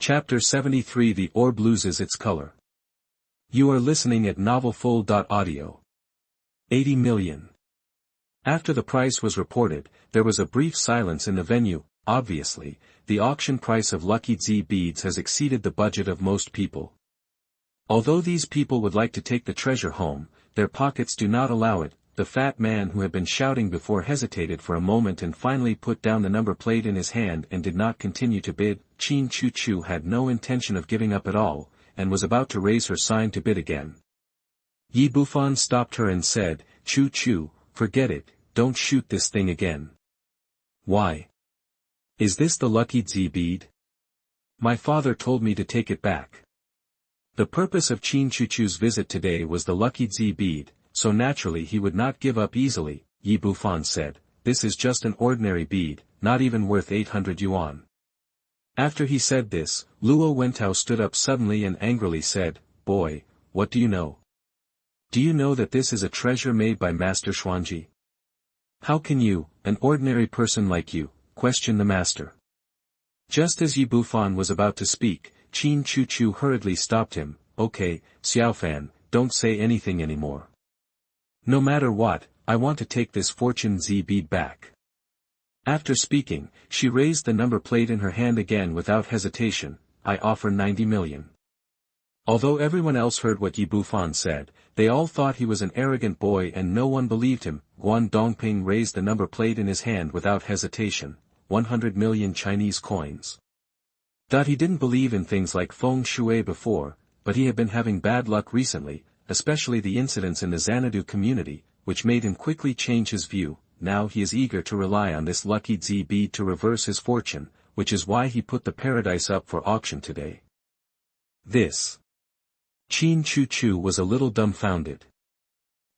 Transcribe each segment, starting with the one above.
Chapter 73 The Orb Loses Its Color. You are listening at NovelThe. 80 million. After the price was reported, there was a brief silence in the venue. Obviously, the auction price of WeChat beads has exceeded the budget of most people. Although these people would like to take the treasure home, their pockets do not allow it. The fat man who had been shouting before hesitated for a moment and finally put down the number plate in his hand and did not continue to bid. Chin Chu Chu had no intention of giving up at all, and was about to raise her sign to bid again. Bufan stopped her and said, "Chu Chu, forget it, don't shoot this thing again." "Why? Is this the WeChat bead? My father told me to take it back." The purpose of Chin Chu Chu's visit today was the WeChat bead, so naturally he would not give up easily. Bufan said, "This is just an ordinary bead, not even worth 800 yuan. After he said this, Luo Wentao stood up suddenly and angrily said, "Boy, what do you know? Do you know that this is a treasure made by Master Xuanji? How can you, an ordinary person like you, question the master?" Just as Bufan was about to speak, Chin Chu Chu hurriedly stopped him. "Okay, Xiaofan, don't say anything anymore. No matter what, I want to take this fortune bead back." After speaking, she raised the number plate in her hand again without hesitation. "I offer 90 million. Although everyone else heard what Bufan said, they all thought he was an arrogant boy and no one believed him. Guan Dongping raised the number plate in his hand without hesitation. 100 million Chinese coins. He didn't believe in things like feng shui before, but he had been having bad luck recently, especially the incidents in the Xanadu community, which made him quickly change his view. Now he is eager to rely on this WeChat bead to reverse his fortune, which is why he put the paradise up for auction today. This. Chin Chu Chu was a little dumbfounded.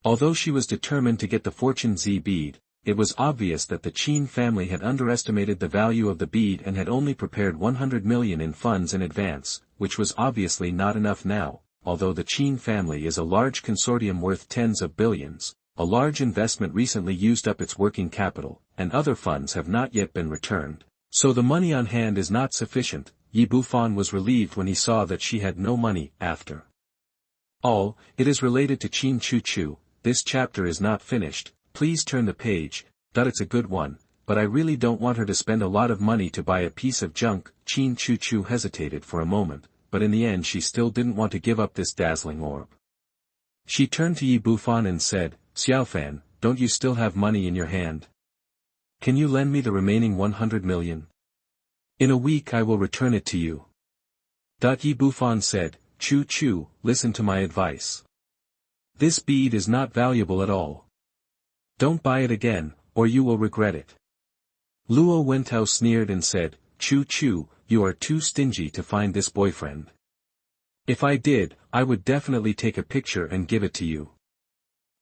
Although she was determined to get the fortune bead, it was obvious that the Chin family had underestimated the value of the bead and had only prepared 100 million in funds in advance, which was obviously not enough now. Although the Chin family is a large consortium worth tens of billions, a large investment recently used up its working capital, and other funds have not yet been returned, so the money on hand is not sufficient. Bufan was relieved when he saw that she had no money. After all, it is related to Chin Chu Chu. This chapter is not finished, please turn the page. It's a good one, but I really don't want her to spend a lot of money to buy a piece of junk. Chin Chu Chu hesitated for a moment, but in the end she still didn't want to give up this dazzling orb. She turned to Bufan and said, "Xiaofan, don't you still have money in your hand? Can you lend me the remaining 100 million? In a week I will return it to you." Bufan said, "Chu Chu, listen to my advice. This bead is not valuable at all. Don't buy it again, or you will regret it." Luo Wentao sneered and said, "Chu Chu, you are too stingy to find this boyfriend. If I did, I would definitely take a picture and give it to you."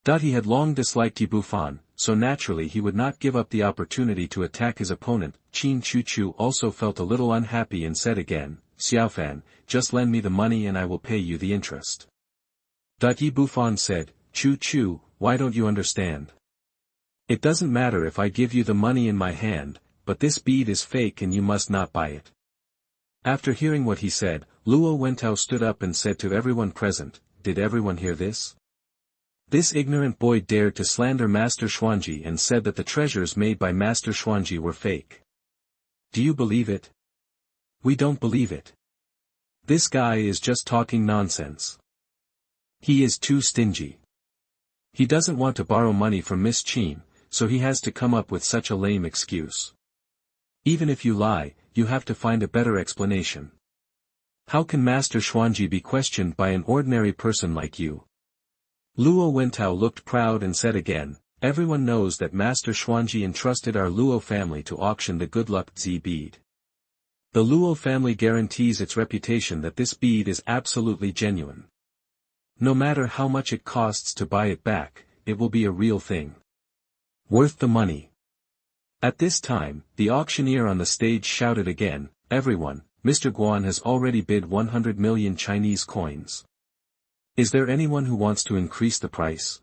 He had long disliked Bufan, so naturally he would not give up the opportunity to attack his opponent. Chin Chu Chu also felt a little unhappy and said again, "Xiaofan, just lend me the money and I will pay you the interest." Bufan said, "Chu Chu, why don't you understand? It doesn't matter if I give you the money in my hand, but this bead is fake and you must not buy it." After hearing what he said, Luo Wentao stood up and said to everyone present, "Did everyone hear this? This ignorant boy dared to slander Master Xuanji and said that the treasures made by Master Xuanji were fake. Do you believe it? We don't believe it. This guy is just talking nonsense. He is too stingy. He doesn't want to borrow money from Miss Chin, so he has to come up with such a lame excuse. Even if you lie, you have to find a better explanation. How can Master Xuanji be questioned by an ordinary person like you?" Luo Wentao looked proud and said again, "Everyone knows that Master Xuanji entrusted our Luo family to auction the good luck bead. The Luo family guarantees its reputation that this bead is absolutely genuine. No matter how much it costs to buy it back, it will be a real thing. Worth the money." At this time, the auctioneer on the stage shouted again, "Everyone, Mr. Guan has already bid 100 million Chinese coins. Is there anyone who wants to increase the price?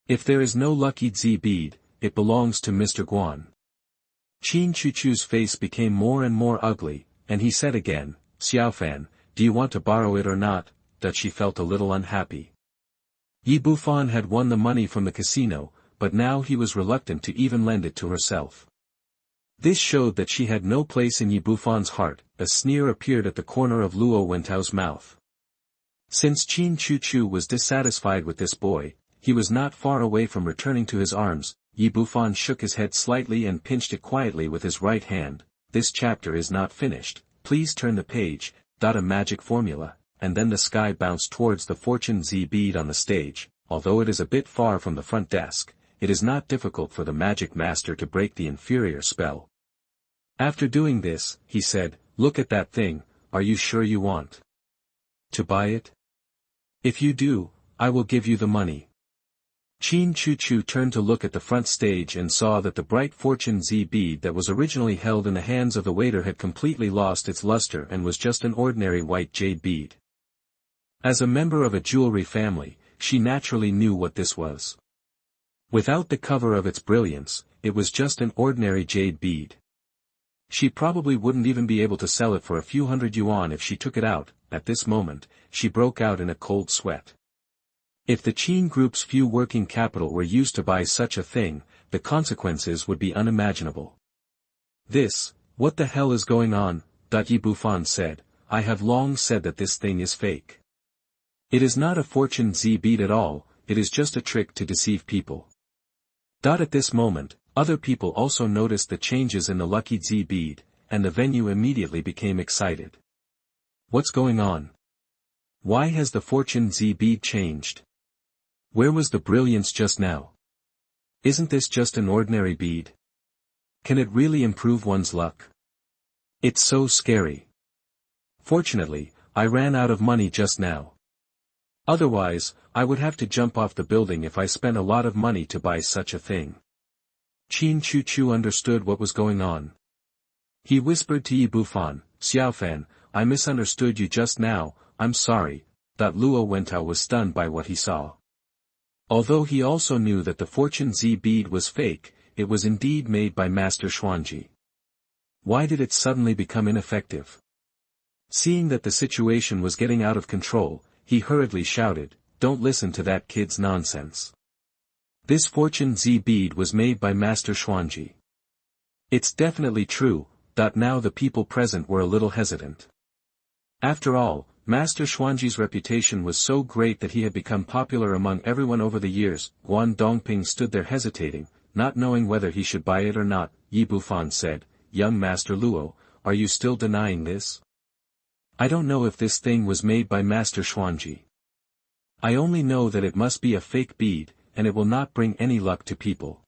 If there is no WeChat bead, it belongs to Mr. Guan." Chin Chu Chu's face became more and more ugly, and he said again, Xiaofan, do you want to borrow it or not, that she felt a little unhappy. Bufan had won the money from the casino, but now he was reluctant to even lend it to herself. This showed that she had no place in Bufan's heart. A sneer appeared at the corner of Luo Wentao's mouth. Since Qin Chu was dissatisfied with this boy, he was not far away from returning to his arms. Bufan shook his head slightly and pinched it quietly with his right hand. This chapter is not finished, please turn the page. A magic formula, and then the sky bounced towards the fortune Z bead on the stage. Although it is a bit far from the front desk, it is not difficult for the magic master to break the inferior spell. After doing this, he said, look at that thing, are you sure you want to buy it? If you do, I will give you the money. Qin Chu turned to look at the front stage and saw that the bright fortune Z bead that was originally held in the hands of the waiter had completely lost its luster and was just an ordinary white jade bead. As a member of a jewelry family, she naturally knew what this was. Without the cover of its brilliance, it was just an ordinary jade bead. She probably wouldn't even be able to sell it for a few hundred yuan if she took it out. At this moment, she broke out in a cold sweat. If the Qin Group's few working capital were used to buy such a thing, the consequences would be unimaginable. What the hell is going on? Bufan said, I have long said that this thing is fake. It is not a fortune Z bead at all, it is just a trick to deceive people. At this moment, other people also noticed the changes in the lucky Z bead, and the venue immediately became excited. What's going on? Why has the fortune Z bead changed? Where was the brilliance just now? Isn't this just an ordinary bead? Can it really improve one's luck? It's so scary. Fortunately, I ran out of money just now. Otherwise, I would have to jump off the building if I spent a lot of money to buy such a thing. Qin Chu understood what was going on. He whispered to Bufan, Xiaofan, I misunderstood you just now, I'm sorry. Luo Wentao was stunned by what he saw. Although he also knew that the fortune Z bead was fake, it was indeed made by Master Xuanji. Why did it suddenly become ineffective? Seeing that the situation was getting out of control, he hurriedly shouted, don't listen to that kid's nonsense. This fortune Z bead was made by Master Xuanji. It's definitely true. Now the people present were a little hesitant. After all, Master Xuanji's reputation was so great that he had become popular among everyone over the years. Guan Dongping stood there hesitating, not knowing whether he should buy it or not. Bufan said, young Master Luo, are you still denying this? I don't know if this thing was made by Master Xuanji. I only know that it must be a fake bead, and it will not bring any luck to people.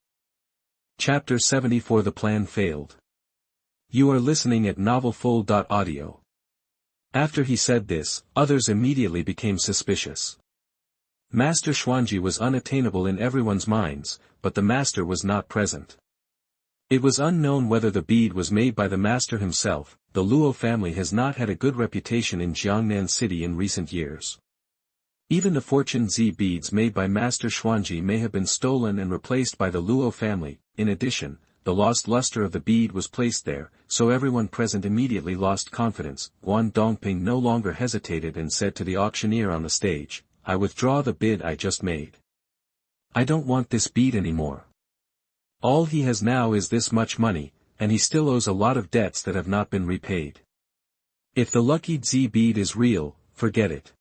Chapter 74 The Plan Failed. You are listening at NovelThe. After he said this, others immediately became suspicious. Master Xuanji was unattainable in everyone's minds, but the master was not present. It was unknown whether the bead was made by the master himself. The Luo family has not had a good reputation in Jiangnan City in recent years. Even the fortune Z beads made by Master Xuanji may have been stolen and replaced by the Luo family. In addition, the lost luster of the bead was placed there, so everyone present immediately lost confidence. Guan Dongping no longer hesitated and said to the auctioneer on the stage, I withdraw the bid I just made. I don't want this bead anymore. All he has now is this much money, and he still owes a lot of debts that have not been repaid. If the lucky Z bead is real, forget it.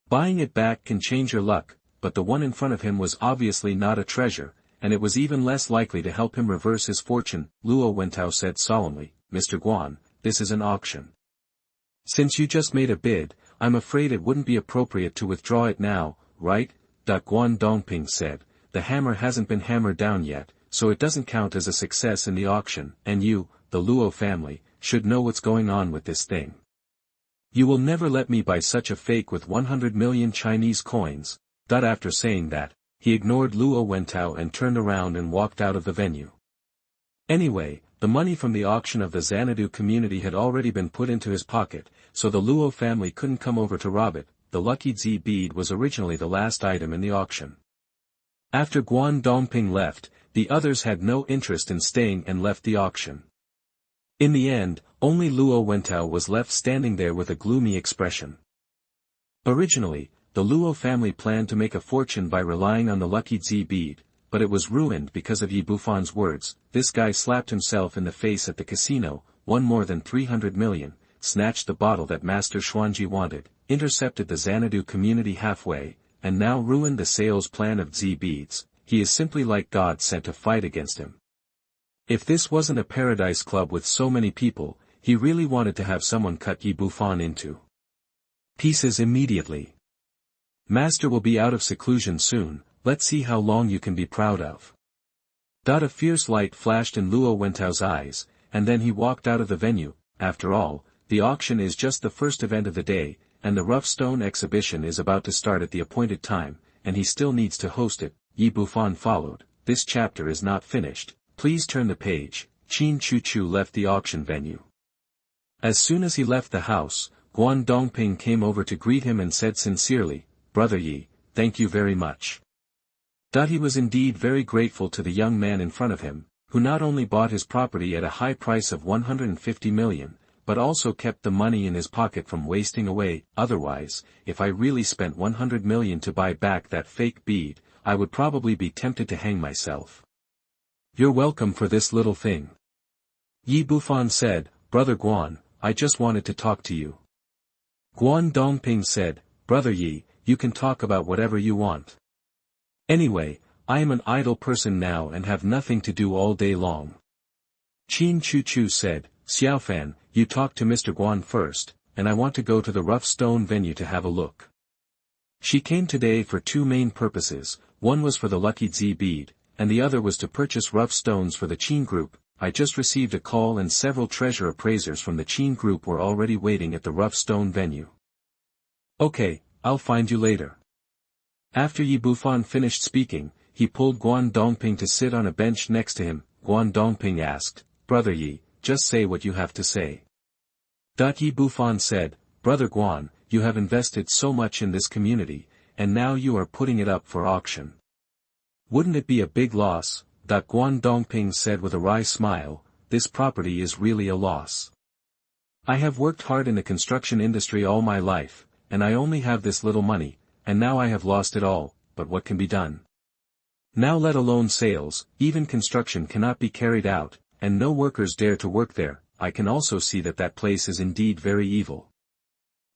Buying it back can change your luck, but the one in front of him was obviously not a treasure, and it was even less likely to help him reverse his fortune. Luo Wentao said solemnly, Mr. Guan, this is an auction. Since you just made a bid, I'm afraid it wouldn't be appropriate to withdraw it now, right? Guan Dongping said, the hammer hasn't been hammered down yet, so it doesn't count as a success in the auction, and you, the Luo family, should know what's going on with this thing. You will never let me buy such a fake with 100 million Chinese coins. After saying that, he ignored Luo Wentao and turned around and walked out of the venue. Anyway, the money from the auction of the Xanadu community had already been put into his pocket, so the Luo family couldn't come over to rob it. The lucky Z bead was originally the last item in the auction. After Guan Dongping left, the others had no interest in staying and left the auction. In the end, only Luo Wentao was left standing there with a gloomy expression. Originally, the Luo family planned to make a fortune by relying on the lucky Z bead, but it was ruined because of Yi Bufan's words. This guy slapped himself in the face at the casino, won more than 300 million, snatched the bottle that Master Xuanji wanted, intercepted the Xanadu community halfway, and now ruined the sales plan of Z beads. He is simply like God sent to fight against him. If this wasn't a paradise club with so many people, he really wanted to have someone cut Yi Bufan into pieces immediately. Master will be out of seclusion soon, let's see how long you can be proud of. A fierce light flashed in Luo Wentao's eyes, and then he walked out of the venue. After all, the auction is just the first event of the day, and the rough stone exhibition is about to start at the appointed time, and he still needs to host it. Yi Bufan followed. This chapter is not finished, please turn the page. Qin Chu left the auction venue. As soon as he left the house, Guan Dongping came over to greet him and said sincerely, "Brother Yi, thank you very much." He was indeed very grateful to the young man in front of him, who not only bought his property at a high price of 150 million, but also kept the money in his pocket from wasting away. Otherwise, if I really spent 100 million to buy back that fake bead, I would probably be tempted to hang myself. You're welcome for this little thing. Yi Bufan said, "Brother Guan, I just wanted to talk to you." Guan Dongping said, "Brother Yi, you can talk about whatever you want. Anyway, I am an idle person now and have nothing to do all day long." Qin Chu said, "Xiaofan, you talk to Mr. Guan first, and I want to go to the rough stone venue to have a look." She came today for two main purposes. One was for the lucky Z bead, and the other was to purchase rough stones for the Qin group. I just received a call and several treasure appraisers from the Qin group were already waiting at the rough stone venue. "Okay, I'll find you later." After Yi Bufan finished speaking, he pulled Guan Dongping to sit on a bench next to him. Guan Dongping asked, "Brother Yi, just say what you have to say." Yi Bufan said, "Brother Guan, you have invested so much in this community, and now you are putting it up for auction. Wouldn't it be a big loss?" Guan Dongping said with a wry smile, "This property is really a loss. I have worked hard in the construction industry all my life, and I only have this little money, and now I have lost it all, but what can be done? Now let alone sales, even construction cannot be carried out, and no workers dare to work there. I can also see that that place is indeed very evil.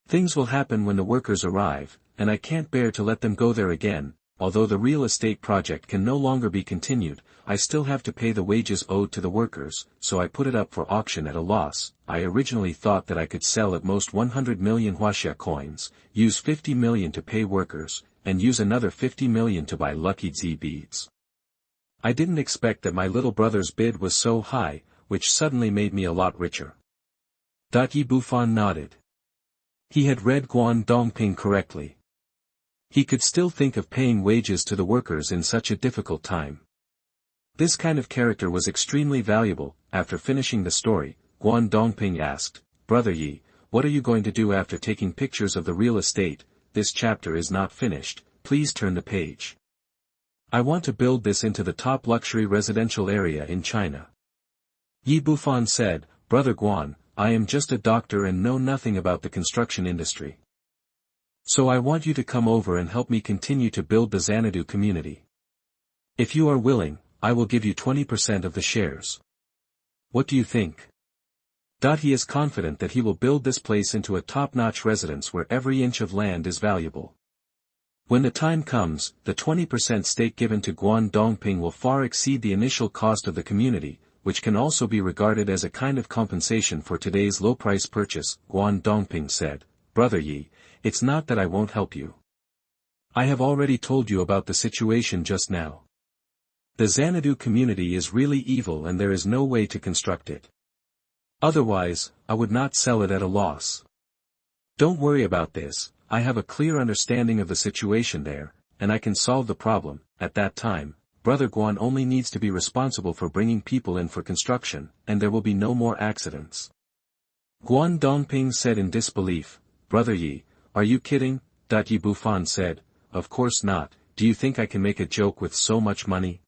Things will happen when the workers arrive, and I can't bear to let them go there again. Although the real estate project can no longer be continued, I still have to pay the wages owed to the workers, so I put it up for auction at a loss. I originally thought that I could sell at most 100 million Huaxia coins, use 50 million to pay workers, and use another 50 million to buy lucky Z beads. I didn't expect that my little brother's bid was so high, which suddenly made me a lot richer." Yi Bufan nodded. He had read Guan Dongping correctly. He could still think of paying wages to the workers in such a difficult time. This kind of character was extremely valuable. After finishing the story, Guan Dongping asked, "Brother Yi, what are you going to do after taking pictures of the real estate? This chapter is not finished, please turn the page. I want to build this into the top luxury residential area in China." Yi Bufan said, "Brother Guan, I am just a doctor and know nothing about the construction industry. So I want you to come over and help me continue to build the Xanadu community. If you are willing, I will give you 20% of the shares. What do you think?" He is confident that he will build this place into a top-notch residence where every inch of land is valuable. When the time comes, the 20% stake given to Guan Dongping will far exceed the initial cost of the community, which can also be regarded as a kind of compensation for today's low-price purchase. Guan Dongping said, "Brother Yi, it's not that I won't help you. I have already told you about the situation just now. The Xanadu community is really evil and there is no way to construct it. Otherwise, I would not sell it at a loss. Don't worry about this, I have a clear understanding of the situation there, and I can solve the problem. At that time, Brother Guan only needs to be responsible for bringing people in for construction, and there will be no more accidents." Guan Dongping said in disbelief, "Brother Yi, are you kidding?" Yi Bufan said, "Of course not. Do you think I can make a joke with so much money?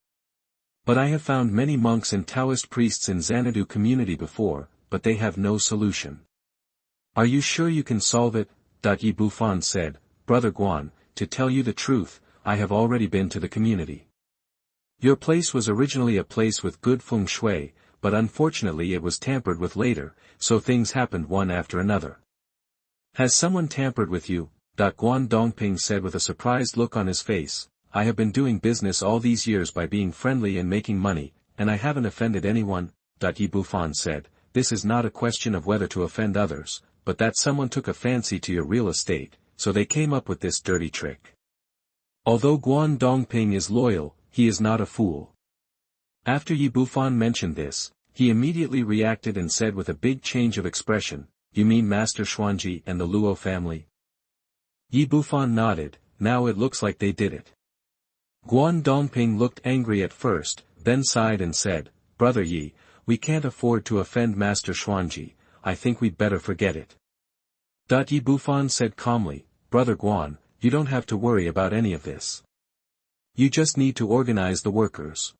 But I have found many monks and Taoist priests in Xanadu community before, but they have no solution. Are you sure you can solve it? Yi Bufan said, Brother Guan, to tell you the truth, I have already been to the community. Your place was originally a place with good feng shui, but unfortunately it was tampered with later, so things happened one after another. Has someone tampered with you? Guan Dongping said with a surprised look on his face, I have been doing business all these years by being friendly and making money, and I haven't offended anyone. Yi Bufan said, this is not a question of whether to offend others, but that someone took a fancy to your real estate, so they came up with this dirty trick. Although Guan Dongping is loyal, he is not a fool. After Yi Bufan mentioned this, he immediately reacted and said with a big change of expression, you mean Master Xuanji and the Luo family? Yi Bufan nodded, now it looks like they did it. Guan Dongping looked angry at first, then sighed and said, Brother Yi, we can't afford to offend Master Xuanji, I think we'd better forget it. Yi Bufan said calmly, Brother Guan, you don't have to worry about any of this. You just need to organize the workers.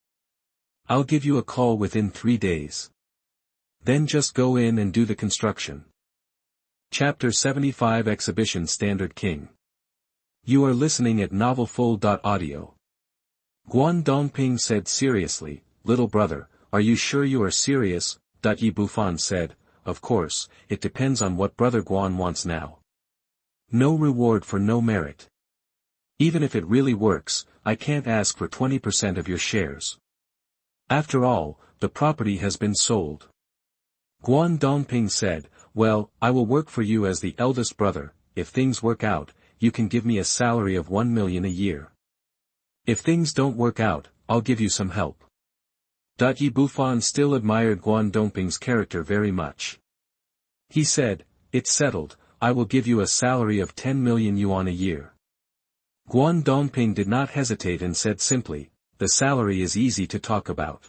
I'll give you a call within 3 days. Then just go in and do the construction. Chapter 75 Exhibition Standard King. You are listening at NovelThe. Guan Dongping said seriously, Little brother, are you sure you are serious? Yi Bufan said, Of course, it depends on what Brother Guan wants now. No reward for no merit. Even if it really works, I can't ask for 20% of your shares. After all, the property has been sold. Guan Dongping said, Well, I will work for you as the eldest brother, if things work out, you can give me a salary of 1 million a year. If things don't work out, I'll give you some help. Yi Bufan still admired Guan Dongping's character very much. He said, It's settled, I will give you a salary of 10 million yuan a year. Guan Dongping did not hesitate and said simply, The salary is easy to talk about.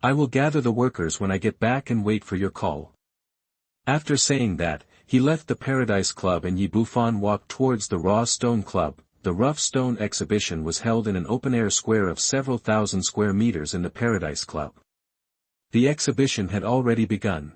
I will gather the workers when I get back and wait for your call. After saying that, he left the Paradise Club and Yi Bufan walked towards the Raw Stone Club. The Rough Stone exhibition was held in an open-air square of several thousand square meters in the Paradise Club. The exhibition had already begun.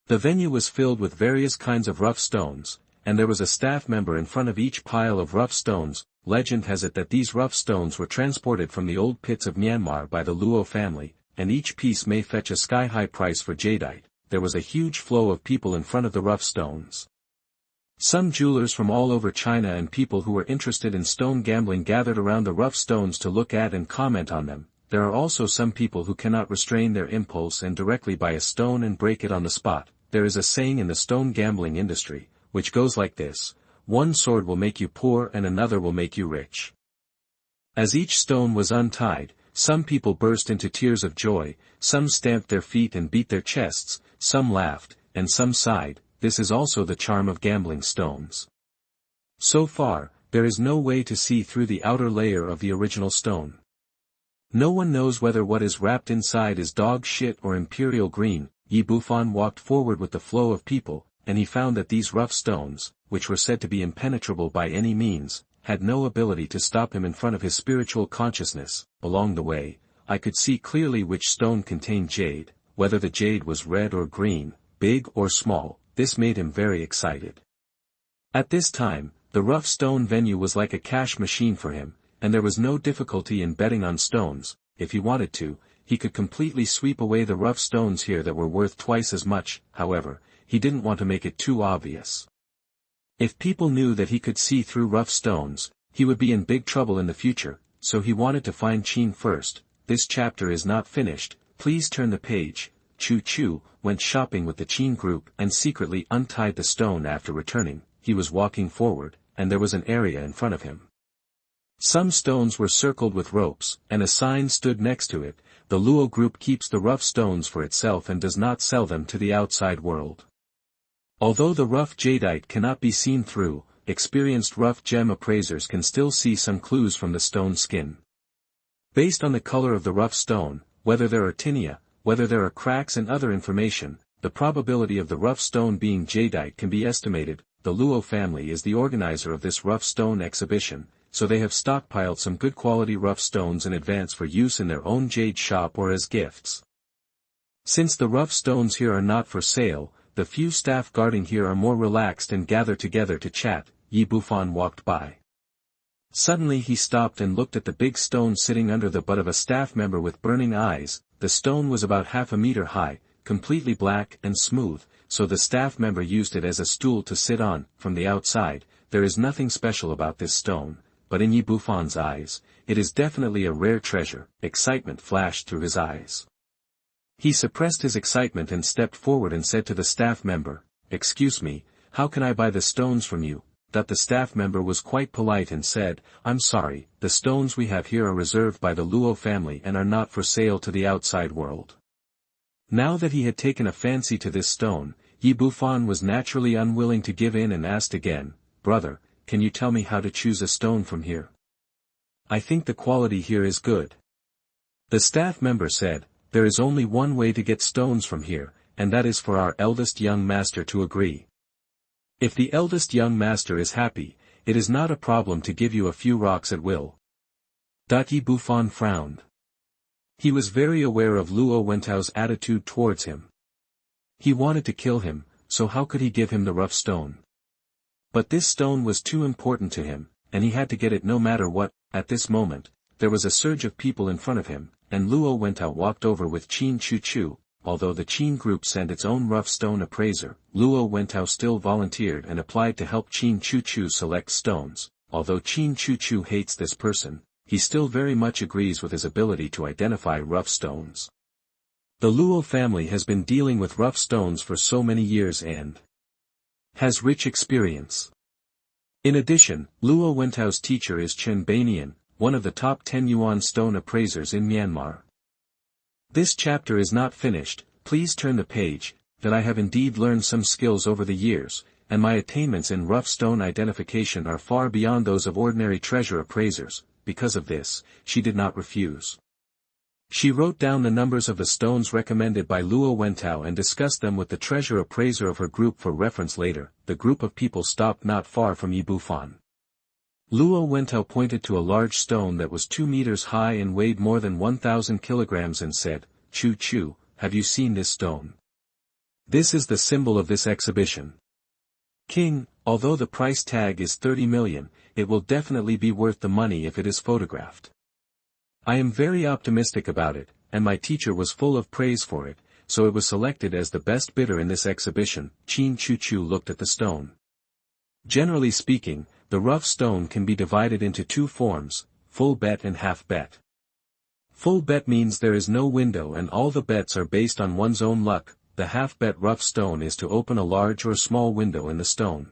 The venue was filled with various kinds of rough stones, and there was a staff member in front of each pile of rough stones. Legend has it that these rough stones were transported from the old pits of Myanmar by the Luo family, and each piece may fetch a sky-high price for jadeite. There was a huge flow of people in front of the rough stones. Some jewelers from all over China and people who were interested in stone gambling gathered around the rough stones to look at and comment on them. There are also some people who cannot restrain their impulse and directly buy a stone and break it on the spot. There is a saying in the stone gambling industry, which goes like this, one sword will make you poor and another will make you rich. As each stone was untied, some people burst into tears of joy, some stamped their feet and beat their chests, some laughed, and some sighed. This is also the charm of gambling stones. So far, there is no way to see through the outer layer of the original stone. No one knows whether what is wrapped inside is dog shit or imperial green. Yi Bufan walked forward with the flow of people, and he found that these rough stones, which were said to be impenetrable by any means, had no ability to stop him in front of his spiritual consciousness. Along the way, I could see clearly which stone contained jade, whether the jade was red or green, big or small. This made him very excited. At this time, the rough stone venue was like a cash machine for him, and there was no difficulty in betting on stones. If he wanted to, he could completely sweep away the rough stones here that were worth twice as much. However, he didn't want to make it too obvious. If people knew that he could see through rough stones, he would be in big trouble in the future, so he wanted to find Qin first. This chapter is not finished, please turn the page. Chu Chu went shopping with the Qin group and secretly untied the stone. After returning, he was walking forward, and there was an area in front of him. Some stones were circled with ropes, and a sign stood next to it. The Luo group keeps the rough stones for itself and does not sell them to the outside world. Although the rough jadeite cannot be seen through, experienced rough gem appraisers can still see some clues from the stone skin. Based on the color of the rough stone, whether there are tinea, whether there are cracks and other information, the probability of the rough stone being jadeite can be estimated. The Luo family is the organizer of this rough stone exhibition, so they have stockpiled some good quality rough stones in advance for use in their own jade shop or as gifts. Since the rough stones here are not for sale, the few staff guarding here are more relaxed and gather together to chat. Bufan walked by. Suddenly he stopped and looked at the big stone sitting under the butt of a staff member with burning eyes. The stone was about half a meter high, completely black and smooth, so the staff member used it as a stool to sit on. From the outside, there is nothing special about this stone, but in Bufan's eyes, it is definitely a rare treasure. Excitement flashed through his eyes. He suppressed his excitement and stepped forward and said to the staff member, "Excuse me, how can I buy the stones from you?" That the staff member was quite polite and said, "I'm sorry, the stones we have here are reserved by the Luo family and are not for sale to the outside world." Now that he had taken a fancy to this stone, Bufan was naturally unwilling to give in and asked again, "Brother, can you tell me how to choose a stone from here? I think the quality here is good." The staff member said, "There is only one way to get stones from here, and that is for our eldest young master to agree. If the eldest young master is happy, it is not a problem to give you a few rocks at will." Bufan frowned. He was very aware of Luo Wentao's attitude towards him. He wanted to kill him, so how could he give him the rough stone? But this stone was too important to him, and he had to get it no matter what. At this moment, there was a surge of people in front of him, and Luo Wentao walked over with Qin Chu. Although the Qin group sent its own rough stone appraiser, Luo Wentao still volunteered and applied to help Qin Chu select stones. Although Qin Chu hates this person, he still very much agrees with his ability to identify rough stones. The Luo family has been dealing with rough stones for so many years and has rich experience. In addition, Luo Wentao's teacher is Chen Banian, one of the top 10 yuan stone appraisers in Myanmar. This chapter is not finished. Please turn the page. That I have indeed learned some skills over the years, and my attainments in rough stone identification are far beyond those of ordinary treasure appraisers. Because of this, she did not refuse. She wrote down the numbers of the stones recommended by Luo Wentao and discussed them with the treasure appraiser of her group for reference later. The group of people stopped not far from Bufan. Luo Wentao pointed to a large stone that was 2 meters high and weighed more than 1,000 kilograms and said, Chu, have you seen this stone? This is the symbol of this exhibition. King, although the price tag is 30 million, it will definitely be worth the money if it is photographed. I am very optimistic about it, and my teacher was full of praise for it, so it was selected as the best bidder in this exhibition. Qin Chu looked at the stone. Generally speaking, the rough stone can be divided into two forms, full bet and half bet. Full bet means there is no window and all the bets are based on one's own luck. The half bet rough stone is to open a large or small window in the stone.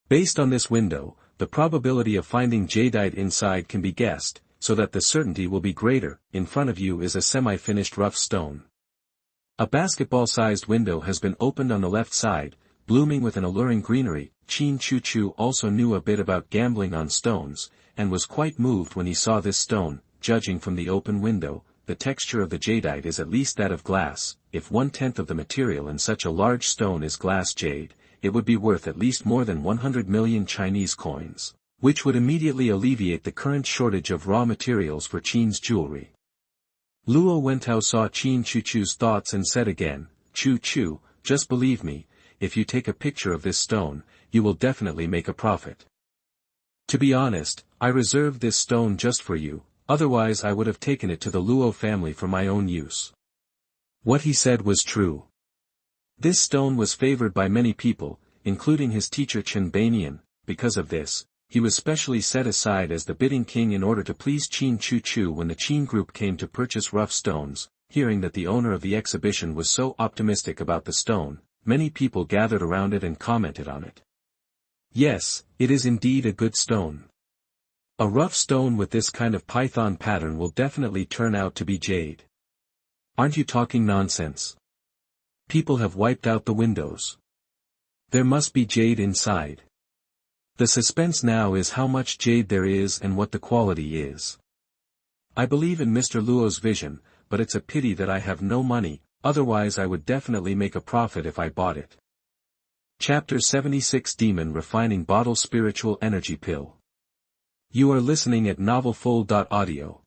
Based on this window, the probability of finding jadeite inside can be guessed, so that the certainty will be greater. In front of you is a semi-finished rough stone. A basketball-sized window has been opened on the left side, blooming with an alluring greenery. Qin Chu also knew a bit about gambling on stones, and was quite moved when he saw this stone. Judging from the open window, the texture of the jadeite is at least that of glass. If 1/10 of the material in such a large stone is glass jade, it would be worth at least more than 100 million Chinese coins, which would immediately alleviate the current shortage of raw materials for Qin's jewelry. Luo Wentao saw Qin Chu's thoughts and said again, Chu, just believe me, if you take a picture of this stone, you will definitely make a profit. To be honest, I reserved this stone just for you, otherwise I would have taken it to the Luo family for my own use. What he said was true. This stone was favored by many people, including his teacher Chen Banian. Because of this, he was specially set aside as the bidding king in order to please Qin Chu. When the Qin group came to purchase rough stones, hearing that the owner of the exhibition was so optimistic about the stone, many people gathered around it and commented on it. Yes, it is indeed a good stone. A rough stone with this kind of python pattern will definitely turn out to be jade. Aren't you talking nonsense? People have wiped out the windows. There must be jade inside. The suspense now is how much jade there is and what the quality is. I believe in Mr. Luo's vision, but it's a pity that I have no money, otherwise I would definitely make a profit if I bought it. Chapter 76 Demon Refining Bottle Spiritual Energy Pill. You are listening at NovelThe. Audio.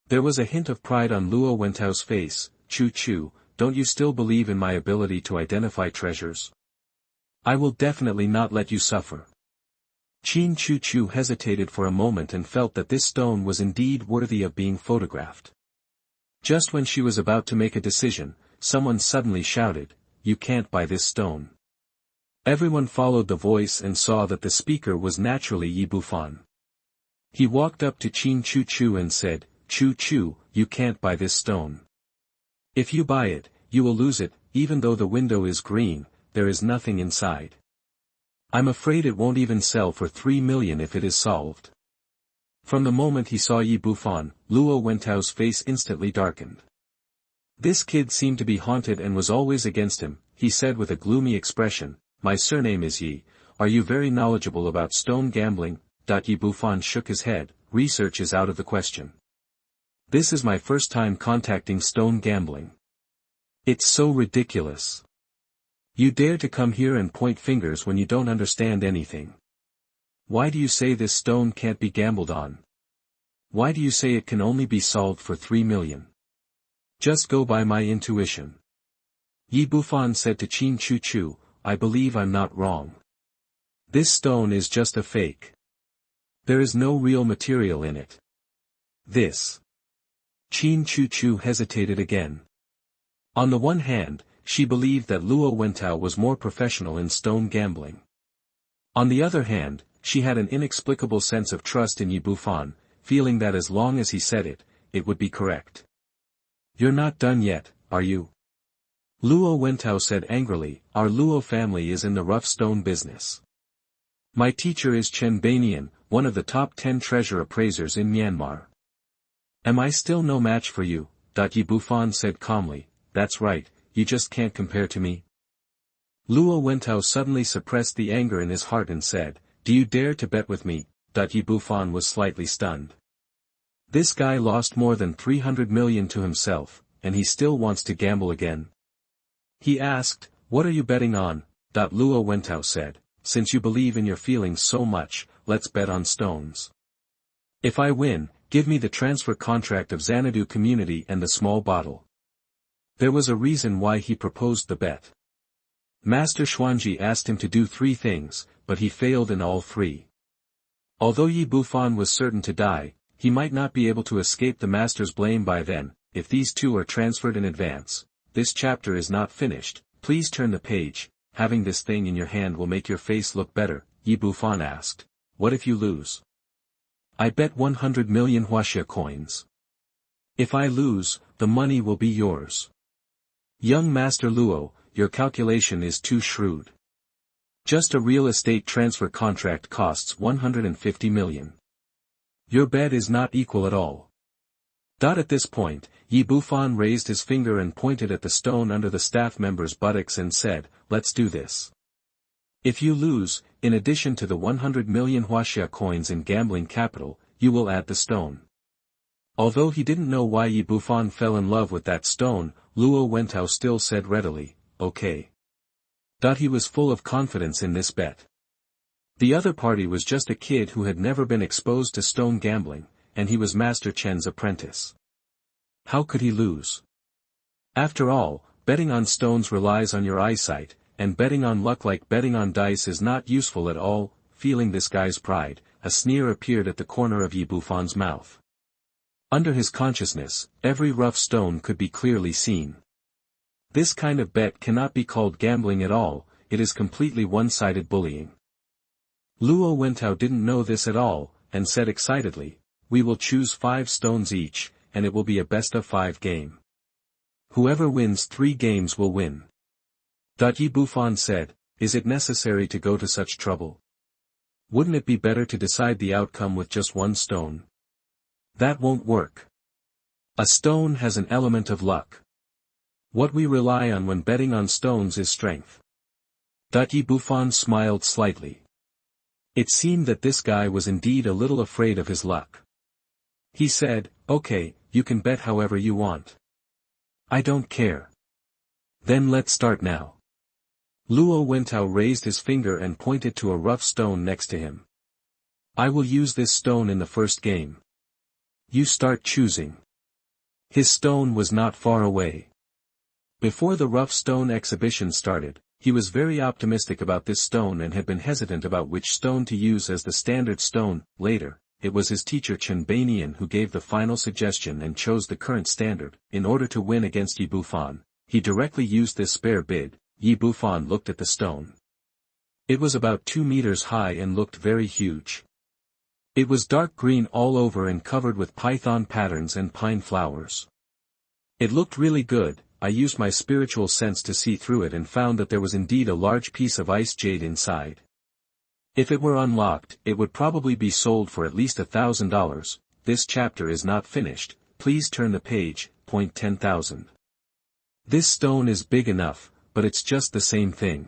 There was a hint of pride on Luo Wentao's face. Chu, don't you still believe in my ability to identify treasures? I will definitely not let you suffer. Qin Chu Chu hesitated for a moment and felt that this stone was indeed worthy of being photographed. Just when she was about to make a decision, someone suddenly shouted, "You can't buy this stone." Everyone followed the voice and saw that the speaker was naturally Yi Bufan. He walked up to Qin Chu Chu and said, "Chu Chu, you can't buy this stone. If you buy it, you will lose it. Even though the window is green, there is nothing inside. I'm afraid it won't even sell for 3 million if it is solved." From the moment he saw Yi Bufan, Luo Wentao's face instantly darkened. This kid seemed to be haunted and was always against him. He said with a gloomy expression, "My surname is Yi. Are you very knowledgeable about stone gambling?" Yi Bufan shook his head. "Research is out of the question. This is my first time contacting stone gambling. It's so ridiculous. You dare to come here and point fingers when you don't understand anything. Why do you say this stone can't be gambled on? Why do you say it can only be solved for 3 million? Just go by my intuition." Yi Bufan said to Qin Chu Chu, "I believe I'm not wrong. This stone is just a fake. There is no real material in it. This." Qin Chu Chu hesitated again. On the one hand, she believed that Luo Wentao was more professional in stone gambling. On the other hand, she had an inexplicable sense of trust in Yi Bufan, feeling that as long as he said it, it would be correct. "You're not done yet, are you?" Luo Wentao said angrily. "Our Luo family is in the rough stone business. My teacher is Chen Bainian, one of the top 10 treasure appraisers in Myanmar. Am I still no match for you?" Yi Bufan said calmly. "That's right, you just can't compare to me." Luo Wentao suddenly suppressed the anger in his heart and said, "Do you dare to bet with me?" Yi Bufan was slightly stunned. This guy lost more than 300 million to himself, and he still wants to gamble again. He asked, "What are you betting on?" Luo Wentao said, "Since you believe in your feelings so much, let's bet on stones. If I win, give me the transfer contract of Xanadu community and the small bottle." There was a reason why he proposed the bet. Master Xuanji asked him to do 3 things, but he failed in all 3. Although Yi Bufan was certain to die, he might not be able to escape the master's blame by then. If these 2 are transferred in advance, this chapter is not finished. Please turn the page. Having this thing in your hand will make your face look better, Yi Bufan asked. "What if you lose?" "I bet 100 million huaxia coins. If I lose, the money will be yours." "Young Master Luo, your calculation is too shrewd. Just a real estate transfer contract costs 150 million. Your bet is not equal at all." At this point, Yi Bufan raised his finger and pointed at the stone under the staff member's buttocks and said, "Let's do this. If you lose, in addition to the 100 million huaxia coins in gambling capital, you will add the stone." Although he didn't know why Yi Bufan fell in love with that stone, Luo Wentao still said readily, "Okay." He was full of confidence in this bet. The other party was just a kid who had never been exposed to stone gambling, and he was Master Chen's apprentice. How could he lose? After all, betting on stones relies on your eyesight, and betting on luck like betting on dice is not useful at all. Feeling this guy's pride, a sneer appeared at the corner of Yi Bufan's mouth. Under his consciousness, every rough stone could be clearly seen. This kind of bet cannot be called gambling at all, it is completely one-sided bullying. Luo Wentao didn't know this at all, and said excitedly, "We will choose 5 stones each, and it will be a best-of-5 game. Whoever wins 3 games will win." Yi Bufan said, "Is it necessary to go to such trouble? Wouldn't it be better to decide the outcome with just 1 stone?" "That won't work. A stone has an element of luck. What we rely on when betting on stones is strength." Yi Bufan smiled slightly. It seemed that this guy was indeed a little afraid of his luck. He said, "Okay, you can bet however you want. I don't care. Then let's start now." Luo Wentao raised his finger and pointed to a rough stone next to him. "I will use this stone in the first game. You start choosing." His stone was not far away. Before the rough stone exhibition started, he was very optimistic about this stone and had been hesitant about which stone to use as the standard stone. Later, it was his teacher Chen Banian who gave the final suggestion and chose the current standard. In order to win against Yi Bufan, he directly used this spare bid. Yi Bufan looked at the stone. It was about 2 meters high and looked very huge. It was dark green all over and covered with python patterns and pine flowers. It looked really good. I used my spiritual sense to see through it and found that there was indeed a large piece of ice jade inside. If it were unlocked, it would probably be sold for at least $1,000. This chapter is not finished, please turn the page. 10,000. This stone is big enough, but it's just the same thing.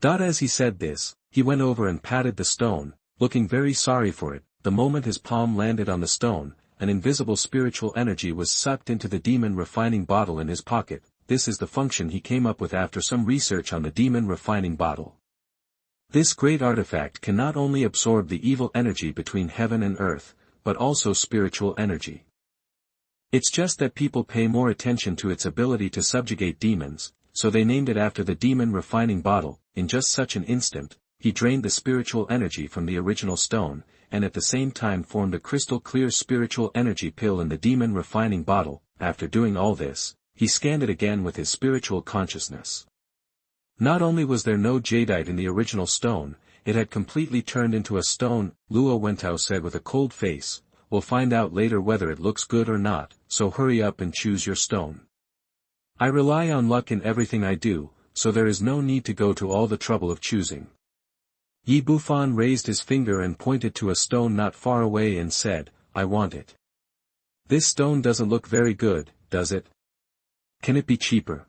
As he said this, he went over and patted the stone, looking very sorry for it. The moment his palm landed on the stone, an invisible spiritual energy was sucked into the demon refining bottle in his pocket. This is the function he came up with after some research on the demon refining bottle. This great artifact can not only absorb the evil energy between heaven and earth, but also spiritual energy. It's just that people pay more attention to its ability to subjugate demons, so they named it after the demon refining bottle. In just such an instant, he drained the spiritual energy from the original stone, and at the same time formed a crystal-clear spiritual energy pill in the demon refining bottle. After doing all this, he scanned it again with his spiritual consciousness. Not only was there no jadeite in the original stone, it had completely turned into a stone. Luo Wentao said with a cold face, "We'll find out later whether it looks good or not, so hurry up and choose your stone. I rely on luck in everything I do, so there is no need to go to all the trouble of choosing." Yi Bufan raised his finger and pointed to a stone not far away and said, "I want it." "This stone doesn't look very good, does it? Can it be cheaper?"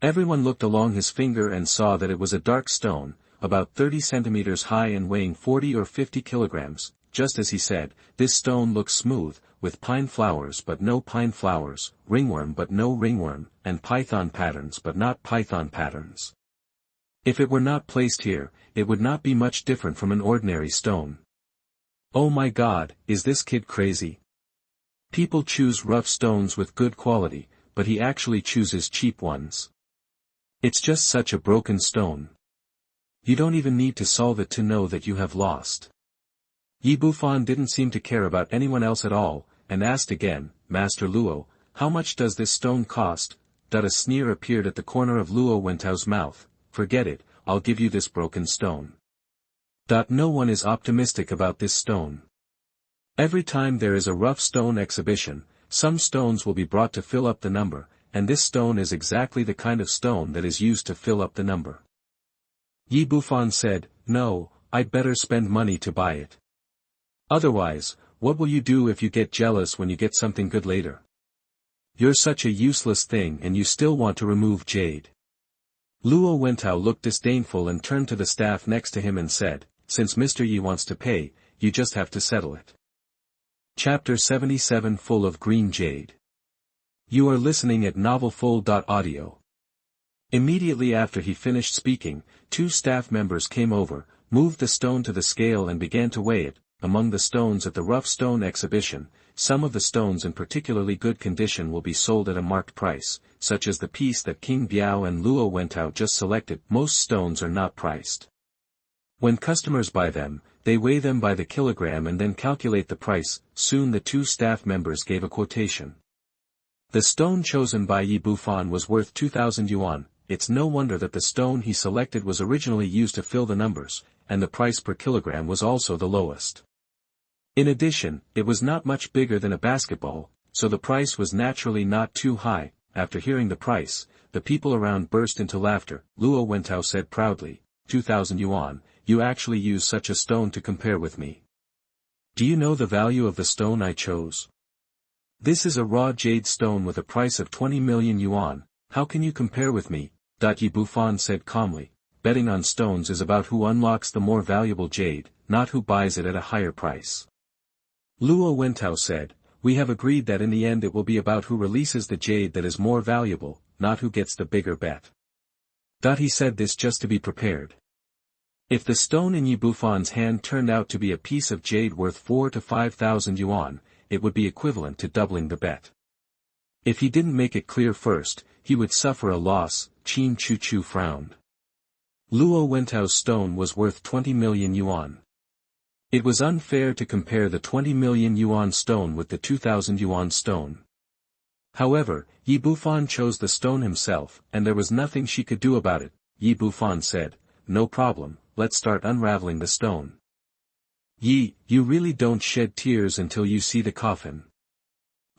Everyone looked along his finger and saw that it was a dark stone, about 30 centimeters high and weighing 40 or 50 kilograms. Just as he said, "This stone looks smooth, with pine flowers but no pine flowers, ringworm but no ringworm, and python patterns but not python patterns. If it were not placed here, it would not be much different from an ordinary stone. Oh my God, is this kid crazy? People choose rough stones with good quality, but he actually chooses cheap ones. It's just such a broken stone. You don't even need to solve it to know that you have lost." Yi Bufan didn't seem to care about anyone else at all, and asked again, "Master Luo, how much does this stone cost?" A sneer appeared at the corner of Luo Wentao's mouth. "Forget it, I'll give you this broken stone." No one is optimistic about this stone. Every time there is a rough stone exhibition, some stones will be brought to fill up the number, and this stone is exactly the kind of stone that is used to fill up the number. Yi Bufan said, "No, I'd better spend money to buy it. Otherwise, what will you do if you get jealous when you get something good later? You're such a useless thing and you still want to remove Jade." Luo Wentao looked disdainful and turned to the staff next to him and said, "Since Mr. Yi wants to pay, you just have to settle it." Chapter 77 Full of Green Jade. You are listening at NovelThe. Immediately after he finished speaking, 2 staff members came over, moved the stone to the scale and began to weigh it. Among the stones at the rough stone exhibition, some of the stones in particularly good condition will be sold at a marked price, such as the piece that King Biao and Luo Wentao just selected. Most stones are not priced. When customers buy them, they weigh them by the kilogram and then calculate the price. Soon the 2 staff members gave a quotation. The stone chosen by Yi Bufan was worth 2,000 yuan. It's no wonder that the stone he selected was originally used to fill the numbers, and the price per kilogram was also the lowest. In addition, it was not much bigger than a basketball, so the price was naturally not too high. After hearing the price, the people around burst into laughter. Luo Wentao said proudly, 2,000 yuan, you actually use such a stone to compare with me. Do you know the value of the stone I chose? This is a raw jade stone with a price of 20 million yuan, how can you compare with me? Yi Bufan said calmly, betting on stones is about who unlocks the more valuable jade, not who buys it at a higher price. Luo Wentao said, we have agreed that in the end it will be about who releases the jade that is more valuable, not who gets the bigger bet. He said this just to be prepared. If the stone in Yi Bufan's hand turned out to be a piece of jade worth 4,000 to 5,000 yuan, it would be equivalent to doubling the bet. If he didn't make it clear first, he would suffer a loss. Qin Chu Chu frowned. Luo Wentao's stone was worth 20 million yuan. It was unfair to compare the 20 million yuan stone with the 2,000 yuan stone. However, Yi Bufan chose the stone himself, and there was nothing she could do about it. Yi Bufan said, "No problem, let's start unraveling the stone." "Yi, you really don't shed tears until you see the coffin,"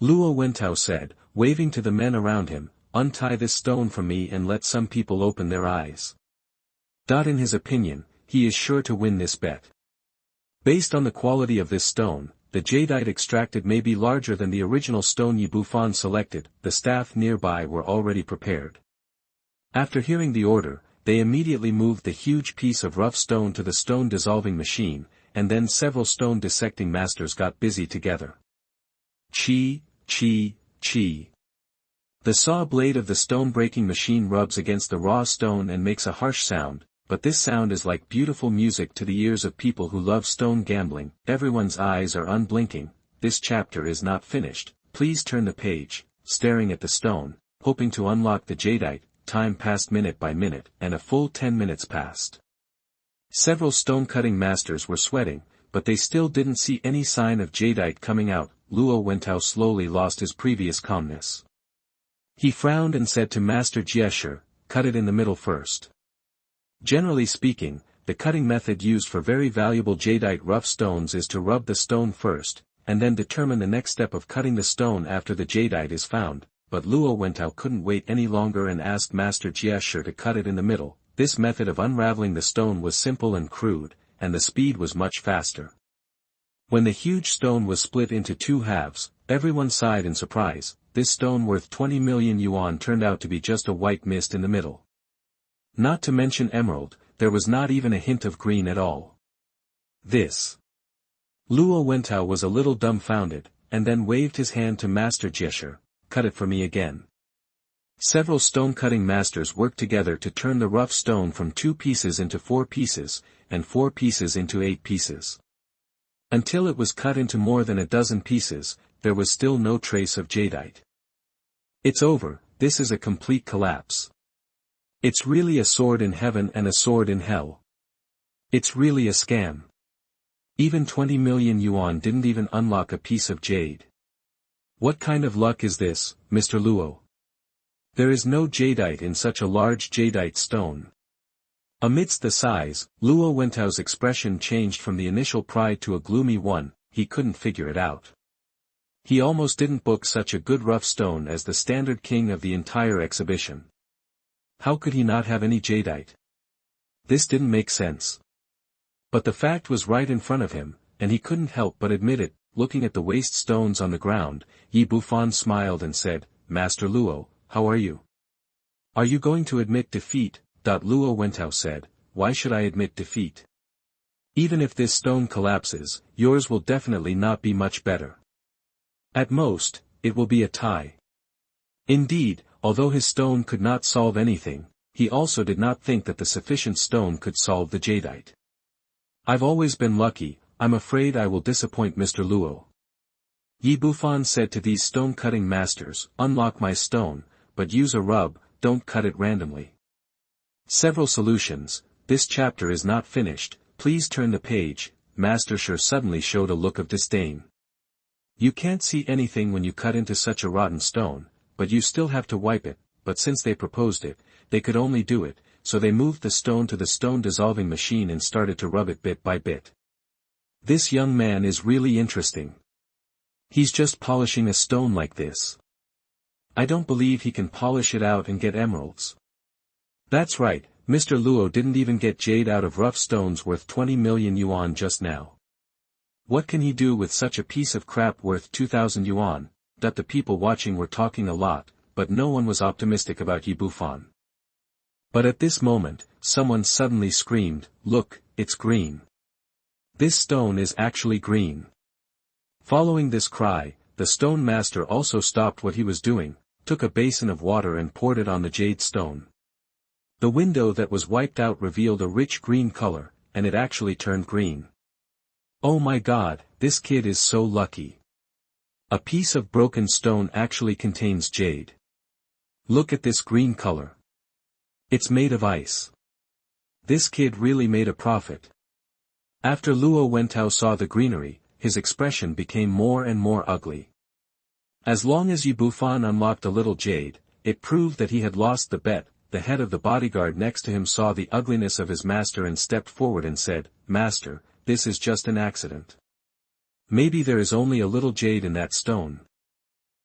Luo Wentao said, waving to the men around him, "Untie this stone from me and let some people open their eyes." In his opinion, he is sure to win this bet. Based on the quality of this stone, the jadeite extracted may be larger than the original stone Yi Bufan selected. The staff nearby were already prepared. After hearing the order, they immediately moved the huge piece of rough stone to the stone dissolving machine, and then several stone dissecting masters got busy together. Chi, chi, chi. The saw blade of the stone breaking machine rubs against the raw stone and makes a harsh sound, but this sound is like beautiful music to the ears of people who love stone gambling. Everyone's eyes are unblinking. This chapter is not finished. Please turn the page, staring at the stone, hoping to unlock the jadeite. Time passed minute by minute, and a full 10 minutes passed. Several stone-cutting masters were sweating, but they still didn't see any sign of jadeite coming out. Luo Wentao slowly lost his previous calmness. He frowned and said to Master Jiesher, "Cut it in the middle first." Generally speaking, the cutting method used for very valuable jadeite rough stones is to rub the stone first, and then determine the next step of cutting the stone after the jadeite is found, but Luo Wentao couldn't wait any longer and asked Master Jiesher to cut it in the middle. This method of unraveling the stone was simple and crude, and the speed was much faster. When the huge stone was split into two halves, everyone sighed in surprise. This stone worth 20 million yuan turned out to be just a white mist in the middle. Not to mention emerald, there was not even a hint of green at all. This. Luo Wentao was a little dumbfounded, and then waved his hand to Master Jiesher, "Cut it for me again." Several stone-cutting masters worked together to turn the rough stone from 2 pieces into 4 pieces, and 4 pieces into 8 pieces. Until it was cut into more than a dozen pieces, there was still no trace of jadeite. "It's over, this is a complete collapse. It's really a sword in heaven and a sword in hell. It's really a scam. Even 20 million yuan didn't even unlock a piece of jade. What kind of luck is this, Mr. Luo? There is no jadeite in such a large jadeite stone." Amidst the sighs, Luo Wentao's expression changed from the initial pride to a gloomy one. He couldn't figure it out. He almost didn't book such a good rough stone as the standard king of the entire exhibition. How could he not have any jadeite? This didn't make sense. But the fact was right in front of him, and he couldn't help but admit it. Looking at the waste stones on the ground, Yi Bufan smiled and said, "Master Luo, how are you? Are you going to admit defeat?" Luo Wentao said, "Why should I admit defeat? Even if this stone collapses, yours will definitely not be much better. At most, it will be a tie." Indeed, although his stone could not solve anything, he also did not think that the sufficient stone could solve the jadeite. "I've always been lucky. I'm afraid I will disappoint Mr. Luo." Yi Bufan said to these stone-cutting masters, "Unlock my stone, but use a rub, don't cut it randomly." Several solutions. This chapter is not finished, please turn the page. Master Shi suddenly showed a look of disdain. "You can't see anything when you cut into such a rotten stone, but you still have to wipe it." But since they proposed it, they could only do it, so they moved the stone to the stone dissolving machine and started to rub it bit by bit. This young man is really interesting. He's just polishing a stone like this. I don't believe he can polish it out and get emeralds. That's right, Mr. Luo didn't even get jade out of rough stones worth 20 million yuan just now. What can he do with such a piece of crap worth 2,000 yuan? The people watching were talking a lot, but no one was optimistic about Yi Bufan. But at this moment, someone suddenly screamed, "Look, it's green. This stone is actually green." Following this cry, the stone master also stopped what he was doing, took a basin of water and poured it on the jade stone. The window that was wiped out revealed a rich green color, and it actually turned green. "Oh my God, this kid is so lucky. A piece of broken stone actually contains jade." Look at this green color. It's made of ice. This kid really made a profit. After Luo Wentao saw the greenery, his expression became more and more ugly. As long as Bufan unlocked a little Jade, it proved that he had lost the bet. The head of the bodyguard next to him saw the ugliness of his master and stepped forward and said, "Master, this is just an accident. Maybe there is only a little Jade in that stone."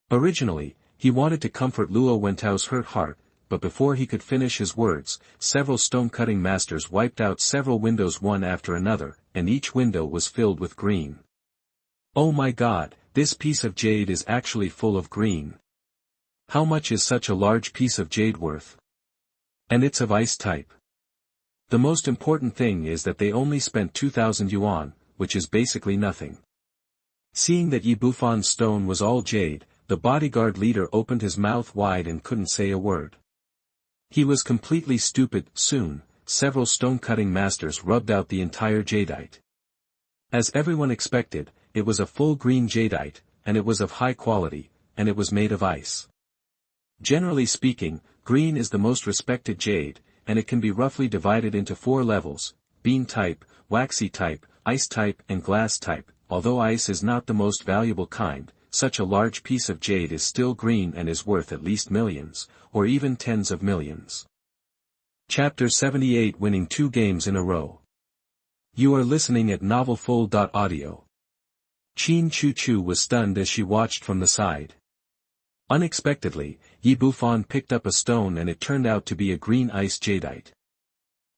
Originally, he wanted to comfort Luo Wentao's hurt heart, but before he could finish his words, several stone-cutting masters wiped out several windows one after another, and each window was filled with green. Oh my God, this piece of jade is actually full of green. How much is such a large piece of jade worth? And it's of ice type. The most important thing is that they only spent 2,000 yuan, which is basically nothing. Seeing that Bufan's stone was all jade, the bodyguard leader opened his mouth wide and couldn't say a word. He was completely stupid. Soon, several stone-cutting masters rubbed out the entire jadeite. As everyone expected, it was a full green jadeite, and it was of high quality, and it was made of ice. Generally speaking, green is the most respected jade, and it can be roughly divided into 4 levels: bean type, waxy type, ice type and glass type. Although ice is not the most valuable kind, such a large piece of jade is still green and is worth at least millions, or even tens of millions. Chapter 78, winning 2 games in a row. You are listening at NovelThe. Qin Chu was stunned as she watched from the side. Unexpectedly, Bufan picked up a stone and it turned out to be a green ice jadeite.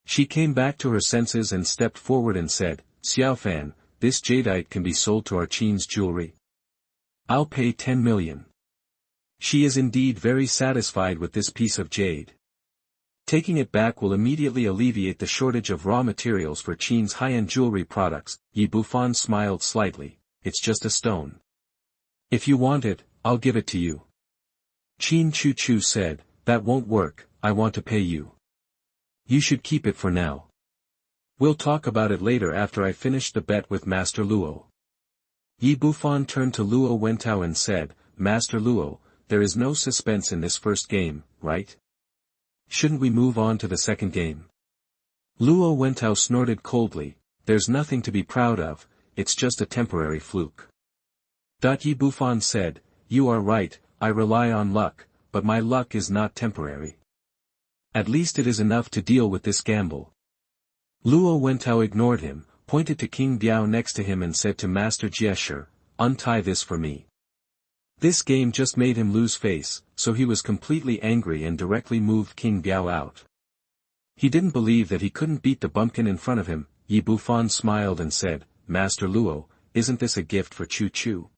She came back to her senses and stepped forward and said, "Xiaofan, this jadeite can be sold to our Qin's jewelry. I'll pay 10 million. She is indeed very satisfied with this piece of jade. Taking it back will immediately alleviate the shortage of raw materials for Qin's high-end jewelry products." Bufan smiled slightly. "It's just a stone. If you want it, I'll give it to you." Qin Chu said, "That won't work, I want to pay you. You should keep it for now. We'll talk about it later after I finish the bet with Master Luo." Bufan turned to Luo Wentao and said, "Master Luo, there is no suspense in this first game, right? Shouldn't we move on to the second game?" Luo Wentao snorted coldly, "There's nothing to be proud of, it's just a temporary fluke." Bufan said, "You are right, I rely on luck, but my luck is not temporary. At least it is enough to deal with this gamble." Luo Wentao ignored him, pointed to King Biao next to him and said to Master Jiesher, "Untie this for me." This game just made him lose face, so he was completely angry and directly moved King Biao out. He didn't believe that he couldn't beat the bumpkin in front of him. Bufan smiled and said, "Master Luo, isn't this a gift for Chu?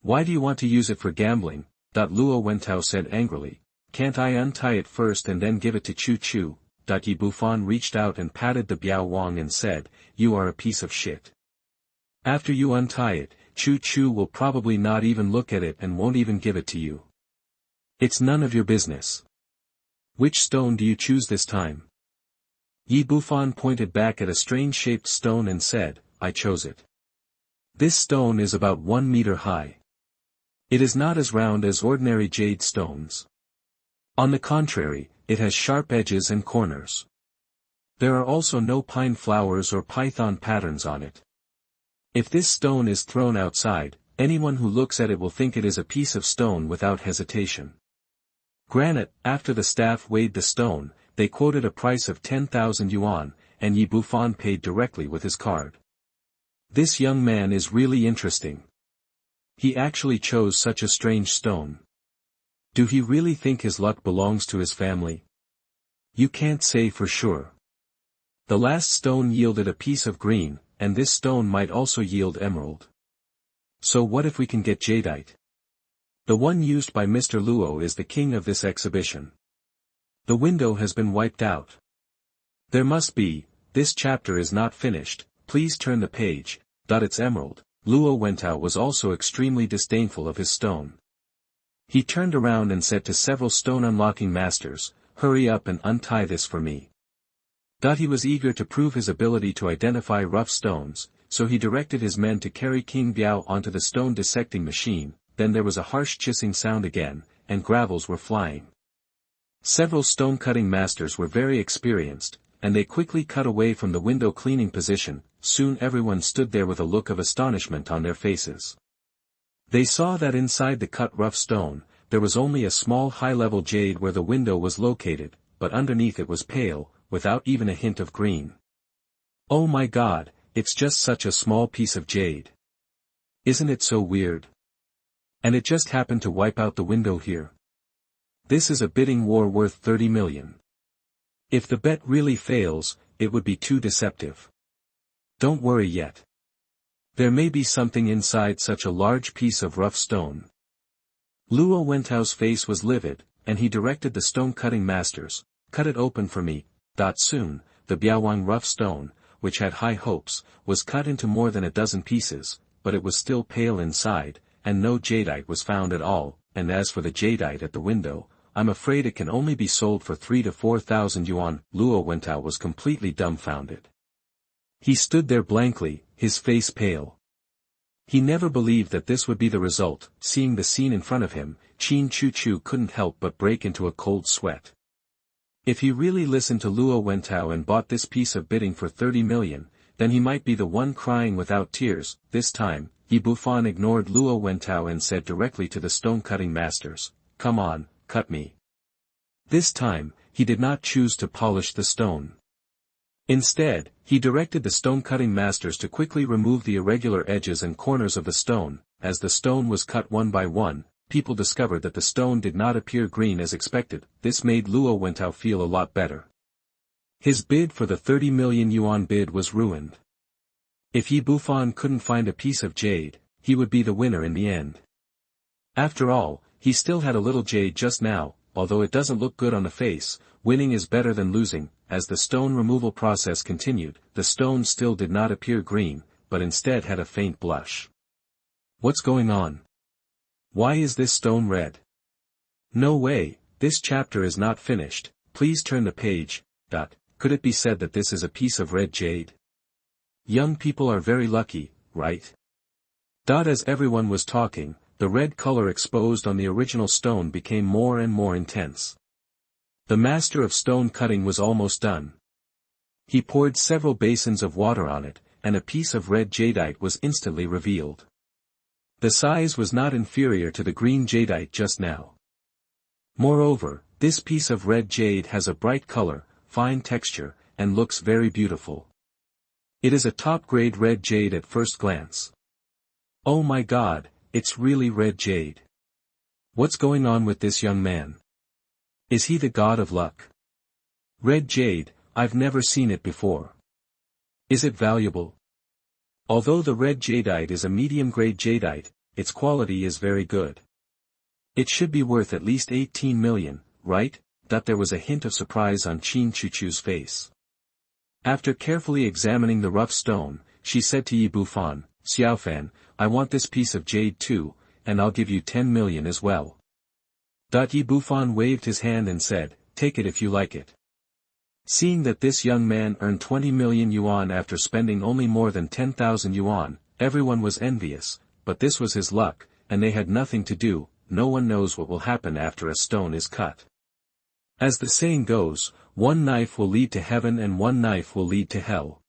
Why do you want to use it for gambling?" Luo Wentao said angrily, "Can't I untie it first and then give it to Chu? Bufan reached out and patted the Biao Wang and said, "You are a piece of shit. After you untie it, Chu will probably not even look at it and won't even give it to you. It's none of your business. Which stone do you choose this time?" Bufan pointed back at a strange-shaped stone and said, "I chose it. This stone is about 1 meter high. It is not as round as ordinary jade stones. On the contrary, it has sharp edges and corners. There are also no pine flowers or python patterns on it. If this stone is thrown outside, anyone who looks at it will think it is a piece of stone without hesitation." Granted, after the staff weighed the stone, they quoted a price of 10,000 yuan, and Bufan paid directly with his card. This young man is really interesting. He actually chose such a strange stone. Do he really think his luck belongs to his family? You can't say for sure. The last stone yielded a piece of green, and this stone might also yield emerald. So what if we can get jadeite? The one used by Mr. Luo is the king of this exhibition. The window has been wiped out. There must be. This chapter is not finished, please turn the page. It's emerald. Luo Wentao was also extremely disdainful of his stone. He turned around and said to several stone unlocking masters, "Hurry up and untie this for me." He was eager to prove his ability to identify rough stones, so he directed his men to carry King Biao onto the stone dissecting machine. Then there was a harsh hissing sound again, and gravels were flying. Several stone-cutting masters were very experienced, and they quickly cut away from the window cleaning position. Soon everyone stood there with a look of astonishment on their faces. They saw that inside the cut rough stone, there was only a small high-level jade where the window was located, but underneath it was pale, without even a hint of green. Oh my God, it's just such a small piece of jade. Isn't it so weird? And it just happened to wipe out the window here. This is a bidding war worth 30 million. If the bet really fails, it would be too deceptive. Don't worry yet. There may be something inside such a large piece of rough stone. Luo Wentao's face was livid, and he directed the stone-cutting masters, cut it open for me. Soon, the Biaowang rough stone, which had high hopes, was cut into more than a dozen pieces, but it was still pale inside, and no jadeite was found at all, and as for the jadeite at the window, I'm afraid it can only be sold for 3,000 to 4,000 yuan. Luo Wentao was completely dumbfounded. He stood there blankly, his face pale. He never believed that this would be the result. Seeing the scene in front of him, Qin Chu couldn't help but break into a cold sweat. If he really listened to Luo Wentao and bought this piece of bidding for 30 million, then he might be the one crying without tears. This time, Bufan ignored Luo Wentao and said directly to the stone-cutting masters, "Come on, cut me." This time, he did not choose to polish the stone. Instead, he directed the stone-cutting masters to quickly remove the irregular edges and corners of the stone. As the stone was cut one by one, people discovered that the stone did not appear green as expected. This made Luo Wentao feel a lot better. His bid for the 30 million yuan bid was ruined. If Bufan couldn't find a piece of jade, he would be the winner in the end. After all, he still had a little jade just now. Although it doesn't look good on the face, winning is better than losing. As the stone removal process continued, the stone still did not appear green, but instead had a faint blush. What's going on? Why is this stone red? No way, this chapter is not finished. Please turn the page. Could it be said that this is a piece of red jade? Young people are very lucky, right? As everyone was talking, the red color exposed on the original stone became more and more intense. The master of stone cutting was almost done. He poured several basins of water on it, and a piece of red jadeite was instantly revealed. The size was not inferior to the green jadeite just now. Moreover, this piece of red jade has a bright color, fine texture, and looks very beautiful. It is a top-grade red jade at first glance. Oh my God, it's really red jade. What's going on with this young man? Is he the god of luck? Red jade, I've never seen it before. Is it valuable? Although the red jadeite is a medium-grade jadeite, its quality is very good. It should be worth at least 18 million, right? There was a hint of surprise on Qin Chuchu's face. After carefully examining the rough stone, she said to Bufan, "Xiaofan, I want this piece of jade too, and I'll give you 10 million as well." Bufan waved his hand and said, "Take it if you like it." Seeing that this young man earned 20 million yuan after spending only more than 10,000 yuan, everyone was envious, but this was his luck, and they had nothing to do. No one knows what will happen after a stone is cut. As the saying goes, one knife will lead to heaven and one knife will lead to hell.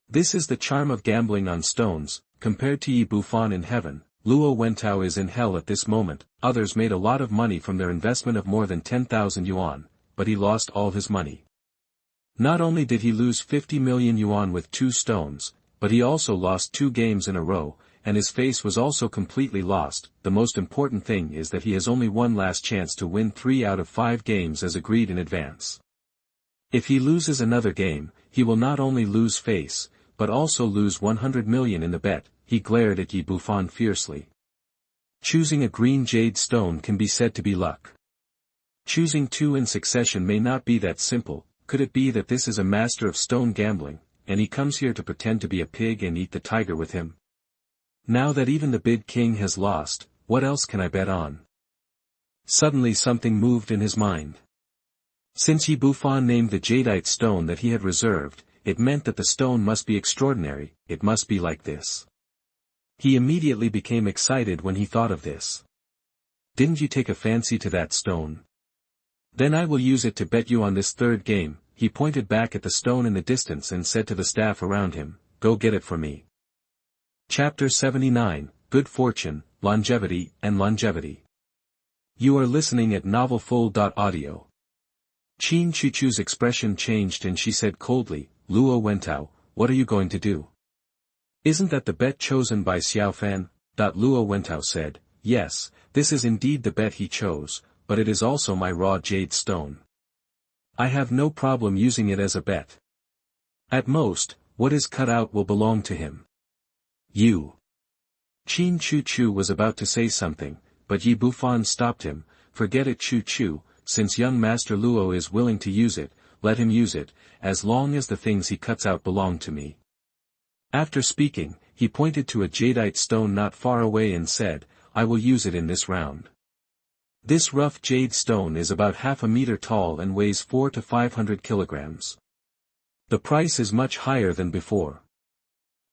This is the charm of gambling on stones. Compared to Bufan in heaven, Luo Wentao is in hell at this moment. Others made a lot of money from their investment of more than 10,000 yuan, but he lost all his money. Not only did he lose 50 million yuan with 2 stones, but he also lost 2 games in a row, and his face was also completely lost. The most important thing is that he has only one last chance to win 3 out of 5 games as agreed in advance. If he loses another game, he will not only lose face, but also lose 100 million in the bet. He glared at Bufan fiercely. Choosing a green jade stone can be said to be luck. Choosing 2 in succession may not be that simple. Could it be that this is a master of stone gambling, and he comes here to pretend to be a pig and eat the tiger with him? Now that even the bid king has lost, what else can I bet on? Suddenly something moved in his mind. Since Bufan named the jadeite stone that he had reserved, it meant that the stone must be extraordinary. It must be like this. He immediately became excited when he thought of this. Didn't you take a fancy to that stone? Then I will use it to bet you on this third game. He pointed back at the stone in the distance and said to the staff around him, go get it for me. Chapter 79, Good Fortune, Longevity, and Longevity. You are listening at NovelThe. Qin Chuchu's expression changed and she said coldly, Luo Wentao, what are you going to do? Isn't that the bet chosen by Xiaofan? Luo Wentao said, yes, this is indeed the bet he chose, but it is also my raw jade stone. I have no problem using it as a bet. At most, what is cut out will belong to him. You. Qin Chuchu was about to say something, but Yi Bufan stopped him. Forget it, Chuchu, since young Master Luo is willing to use it, let him use it, as long as the things he cuts out belong to me. After speaking, he pointed to a jadeite stone not far away and said, I will use it in this round. This rough jade stone is about half a meter tall and weighs 400 to 500 kilograms. The price is much higher than before.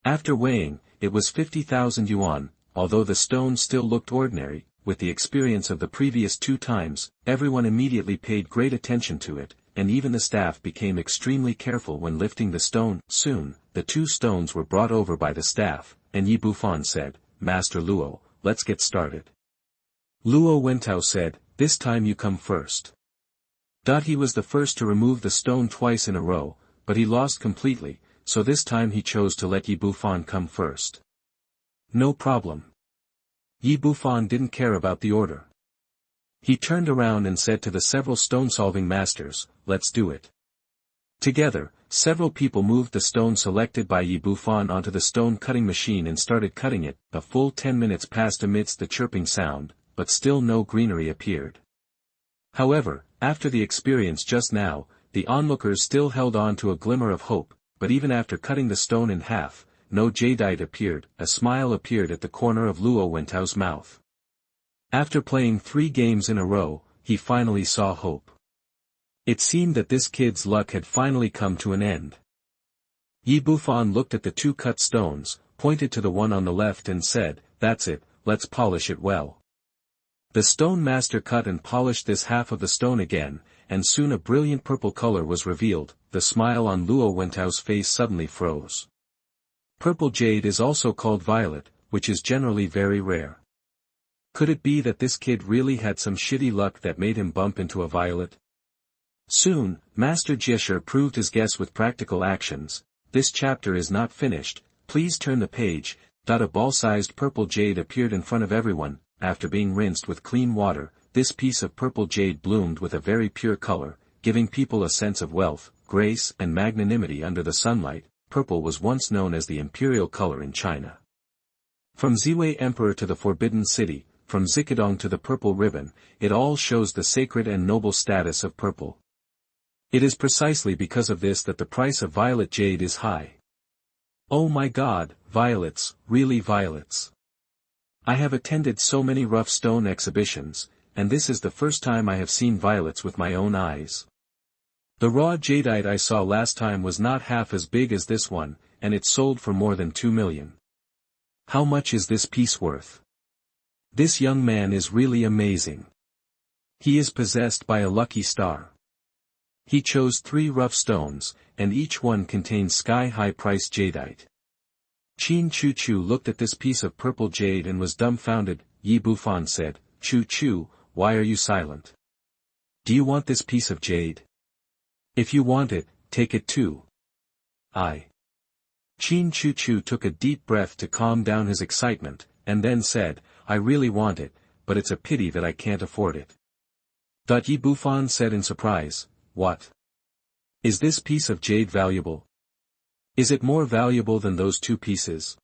After weighing, it was 50,000 yuan, although the stone still looked ordinary. With the experience of the previous 2 times, everyone immediately paid great attention to it, and even the staff became extremely careful when lifting the stone. Soon, the 2 stones were brought over by the staff, and Yi Bufan said, Master Luo, let's get started. Luo Wentao said, this time you come first. He was the first to remove the stone twice in a row, but he lost completely, so this time he chose to let Yi Bufan come first. No problem. Yi Bufan didn't care about the order. He turned around and said to the several stone-solving masters, let's do it. Together, several people moved the stone selected by Yi Bufan onto the stone-cutting machine and started cutting it. A full 10 minutes passed amidst the chirping sound, but still no greenery appeared. However, after the experience just now, the onlookers still held on to a glimmer of hope, but even after cutting the stone in half, no jadeite appeared. A smile appeared at the corner of Luo Wentao's mouth. After playing 3 games in a row, he finally saw hope. It seemed that this kid's luck had finally come to an end. Yi Bufan looked at the 2 cut stones, pointed to the one on the left and said, that's it, let's polish it well. The stone master cut and polished this half of the stone again, and soon a brilliant purple color was revealed. The smile on Luo Wentao's face suddenly froze. Purple jade is also called violet, which is generally very rare. Could it be that this kid really had some shitty luck that made him bump into a violet? Soon, Master Jieshe proved his guess with practical actions. This chapter is not finished, please turn the page. A ball-sized purple jade appeared in front of everyone. After being rinsed with clean water, this piece of purple jade bloomed with a very pure color, giving people a sense of wealth, grace and magnanimity under the sunlight. Purple was once known as the imperial color in China. From Ziwei Emperor to the Forbidden City, from Zikidong to the Purple Ribbon, it all shows the sacred and noble status of purple. It is precisely because of this that the price of violet jade is high. Oh my God, violets, really violets. I have attended so many rough stone exhibitions, and this is the first time I have seen violets with my own eyes. The raw jadeite I saw last time was not half as big as this one, and it sold for more than 2 million. How much is this piece worth? This young man is really amazing. He is possessed by a lucky star. He chose 3 rough stones, and each one contains sky-high price jadeite. Qin Chuchu looked at this piece of purple jade and was dumbfounded. Yi Bufan said, Chuchu, why are you silent? Do you want this piece of jade? If you want it, take it too. Qin Chuchu took a deep breath to calm down his excitement, and then said, I really want it, but it's a pity that I can't afford it. Yi Bufan said in surprise, what? Is this piece of jade valuable? Is it more valuable than those 2 pieces?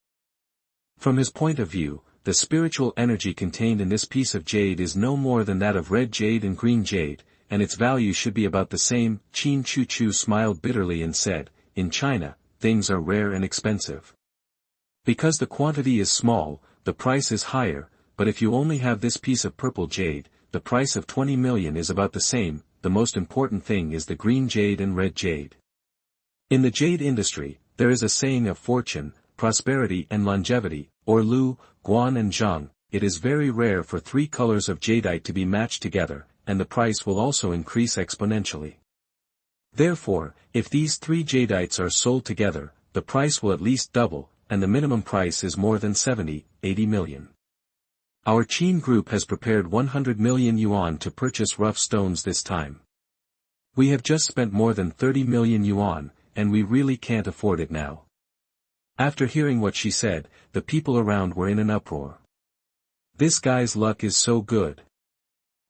From his point of view, the spiritual energy contained in this piece of jade is no more than that of red jade and green jade, and its value should be about the same. Qin Chuchu smiled bitterly and said, in China, things are rare and expensive. Because the quantity is small, the price is higher, but if you only have this piece of purple jade, the price of 20 million is about the same. The most important thing is the green jade and red jade. In the jade industry, there is a saying of fortune, prosperity and longevity, or Lu, Guan and Zhang. It is very rare for 3 colors of jadeite to be matched together, and the price will also increase exponentially. Therefore, if these 3 jadites are sold together, the price will at least double, and the minimum price is more than 70-80 million. Our Qin group has prepared 100 million yuan to purchase rough stones this time. We have just spent more than 30 million yuan, and we really can't afford it now. After hearing what she said, the people around were in an uproar. This guy's luck is so good.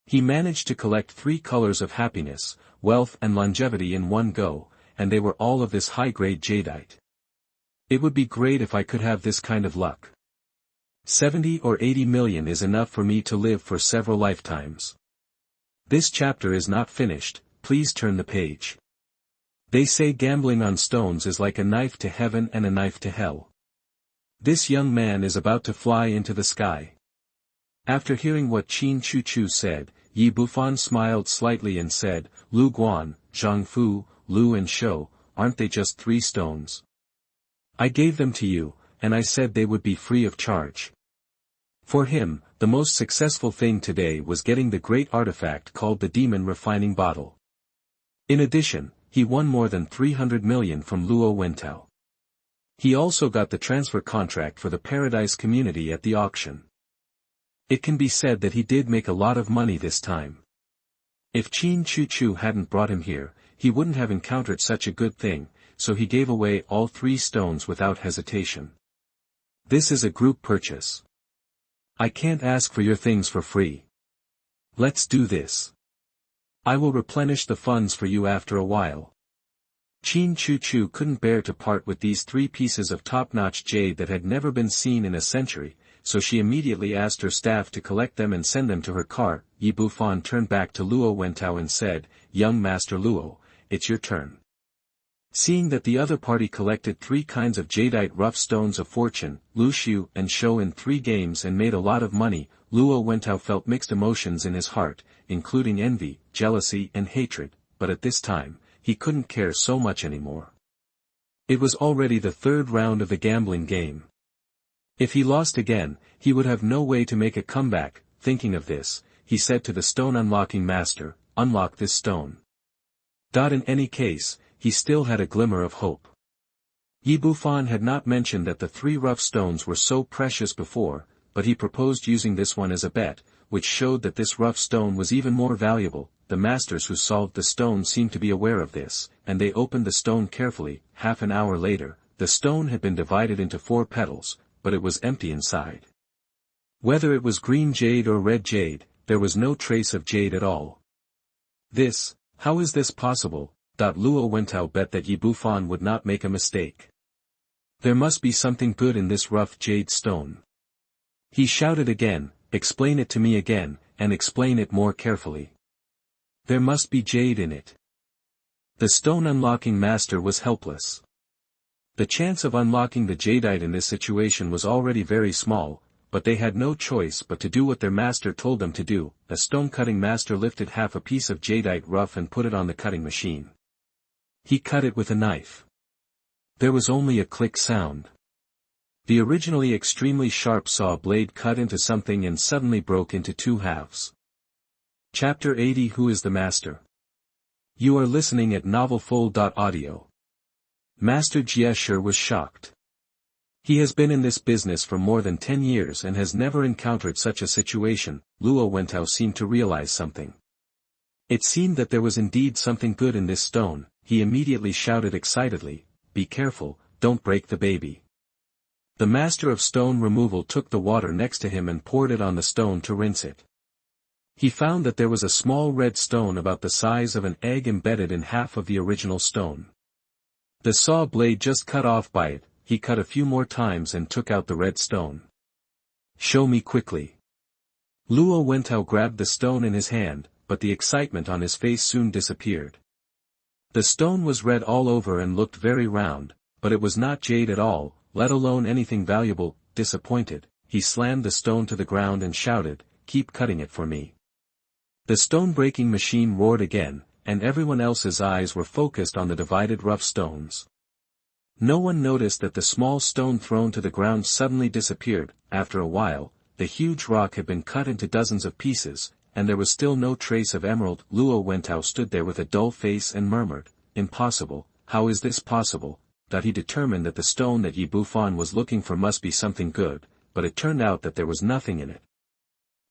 He managed to collect 3 colors of happiness, wealth and longevity in one go, and they were all of this high-grade jadeite. It would be great if I could have this kind of luck. 70 or 80 million is enough for me to live for several lifetimes. This chapter is not finished, please turn the page. They say gambling on stones is like a knife to heaven and a knife to hell. This young man is about to fly into the sky. After hearing what Qin Chu said, Yi Bufan smiled slightly and said, Lu Guan, Zhang Fu, Lu and Shou, aren't they just 3 stones? I gave them to you, and I said they would be free of charge. For him, the most successful thing today was getting the great artifact called the Demon Refining Bottle. In addition, he won more than 300 million from Luo Wentao. He also got the transfer contract for the Paradise community at the auction. It can be said that he did make a lot of money this time. If Qin Chu hadn't brought him here, he wouldn't have encountered such a good thing, so he gave away all 3 stones without hesitation. This is a group purchase. I can't ask for your things for free. Let's do this. I will replenish the funds for you after a while. Qin Chu couldn't bear to part with these 3 pieces of top-notch jade that had never been seen in a century, so she immediately asked her staff to collect them and send them to her car. Yi Bufan turned back to Luo Wentao and said, Young Master Luo, it's your turn. Seeing that the other party collected 3 kinds of jadeite rough stones of fortune, Lu Xiu and Shou in 3 games and made a lot of money, Luo Wentao felt mixed emotions in his heart, including envy, jealousy and hatred, but at this time, he couldn't care so much anymore. It was already the 3rd round of the gambling game. If he lost again, he would have no way to make a comeback. Thinking of this, he said to the stone unlocking master, unlock this stone. In any case, he still had a glimmer of hope. Yi Bufan had not mentioned that the 3 rough stones were so precious before, but he proposed using this one as a bet, which showed that this rough stone was even more valuable. The masters who solved the stone seemed to be aware of this, and they opened the stone carefully. Half an hour later, the stone had been divided into 4 petals, but it was empty inside. Whether it was green jade or red jade, there was no trace of jade at all. How is this possible? Luo Wentao bet that Yi Bufan would not make a mistake. There must be something good in this rough jade stone. He shouted again, explain it to me again, and explain it more carefully. There must be jade in it. The stone unlocking master was helpless. The chance of unlocking the jadeite in this situation was already very small, but they had no choice but to do what their master told them to do. A stone-cutting master lifted half a piece of jadeite rough and put it on the cutting machine. He cut it with a knife. There was only a click sound. The originally extremely sharp saw blade cut into something and suddenly broke into 2 halves. Chapter 80 Who is the Master? You are listening at NovelThe. Master Jiesher was shocked. He has been in this business for more than 10 years and has never encountered such a situation. Luo Wentao seemed to realize something. It seemed that there was indeed something good in this stone. He immediately shouted excitedly, be careful, don't break the baby. The master of stone removal took the water next to him and poured it on the stone to rinse it. He found that there was a small red stone about the size of an egg embedded in half of the original stone. The saw blade just cut off by it. He cut a few more times and took out the red stone. Show me quickly. Luo Wentao grabbed the stone in his hand, but the excitement on his face soon disappeared. The stone was red all over and looked very round, but it was not jade at all, let alone anything valuable. Disappointed, he slammed the stone to the ground and shouted, keep cutting it for me. The stone-breaking machine roared again, and everyone else's eyes were focused on the divided rough stones. No one noticed that the small stone thrown to the ground suddenly disappeared. After a while, the huge rock had been cut into dozens of pieces, and there was still no trace of emerald. Luo Wentao stood there with a dull face and murmured, "Impossible, how is this possible?" That he determined that the stone that Yi Bufan was looking for must be something good, but it turned out that there was nothing in it.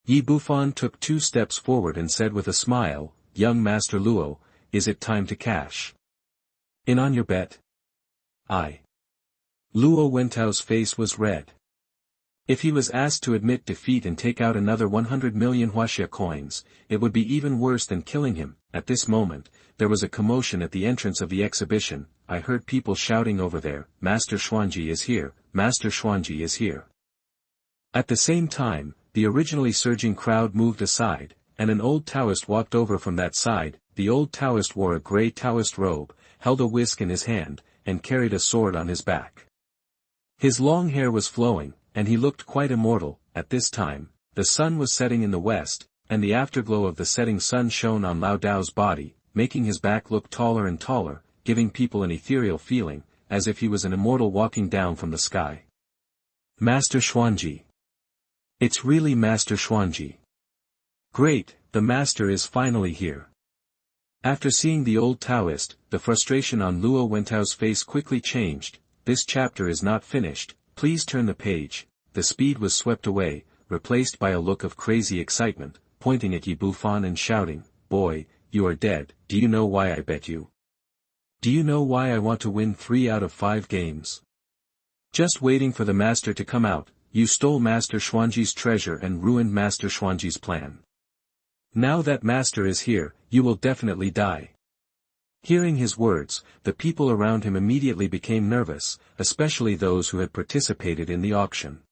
Yi Bufan took 2 steps forward and said with a smile, "Young Master Luo, is it time to cash in on your bet?" Luo Wentao's face was red. If he was asked to admit defeat and take out another 100 million huaxia coins, it would be even worse than killing him. At this moment, there was a commotion at the entrance of the exhibition. I heard people shouting over there, "Master Xuanji is here, Master Xuanji is here." At the same time, the originally surging crowd moved aside, and an old Taoist walked over from that side. The old Taoist wore a grey Taoist robe, held a whisk in his hand, and carried a sword on his back. His long hair was flowing, and he looked quite immortal. At this time, the sun was setting in the west, and the afterglow of the setting sun shone on Lao Dao's body, making his back look taller and taller, giving people an ethereal feeling, as if he was an immortal walking down from the sky. Master Xuanji. It's really Master Xuanji. Great, the master is finally here. After seeing the old Taoist, the frustration on Luo Wentao's face quickly changed. This chapter is not finished, please turn the page. The speed was swept away, replaced by a look of crazy excitement, pointing at Yi Bufan and shouting, "Boy, you are dead. Do you know why I bet you? Do you know why I want to win 3 out of 5 games? Just waiting for the master to come out. You stole Master Xuanji's treasure and ruined Master Xuanji's plan. Now that master is here, you will definitely die." Hearing his words, the people around him immediately became nervous, especially those who had participated in the auction.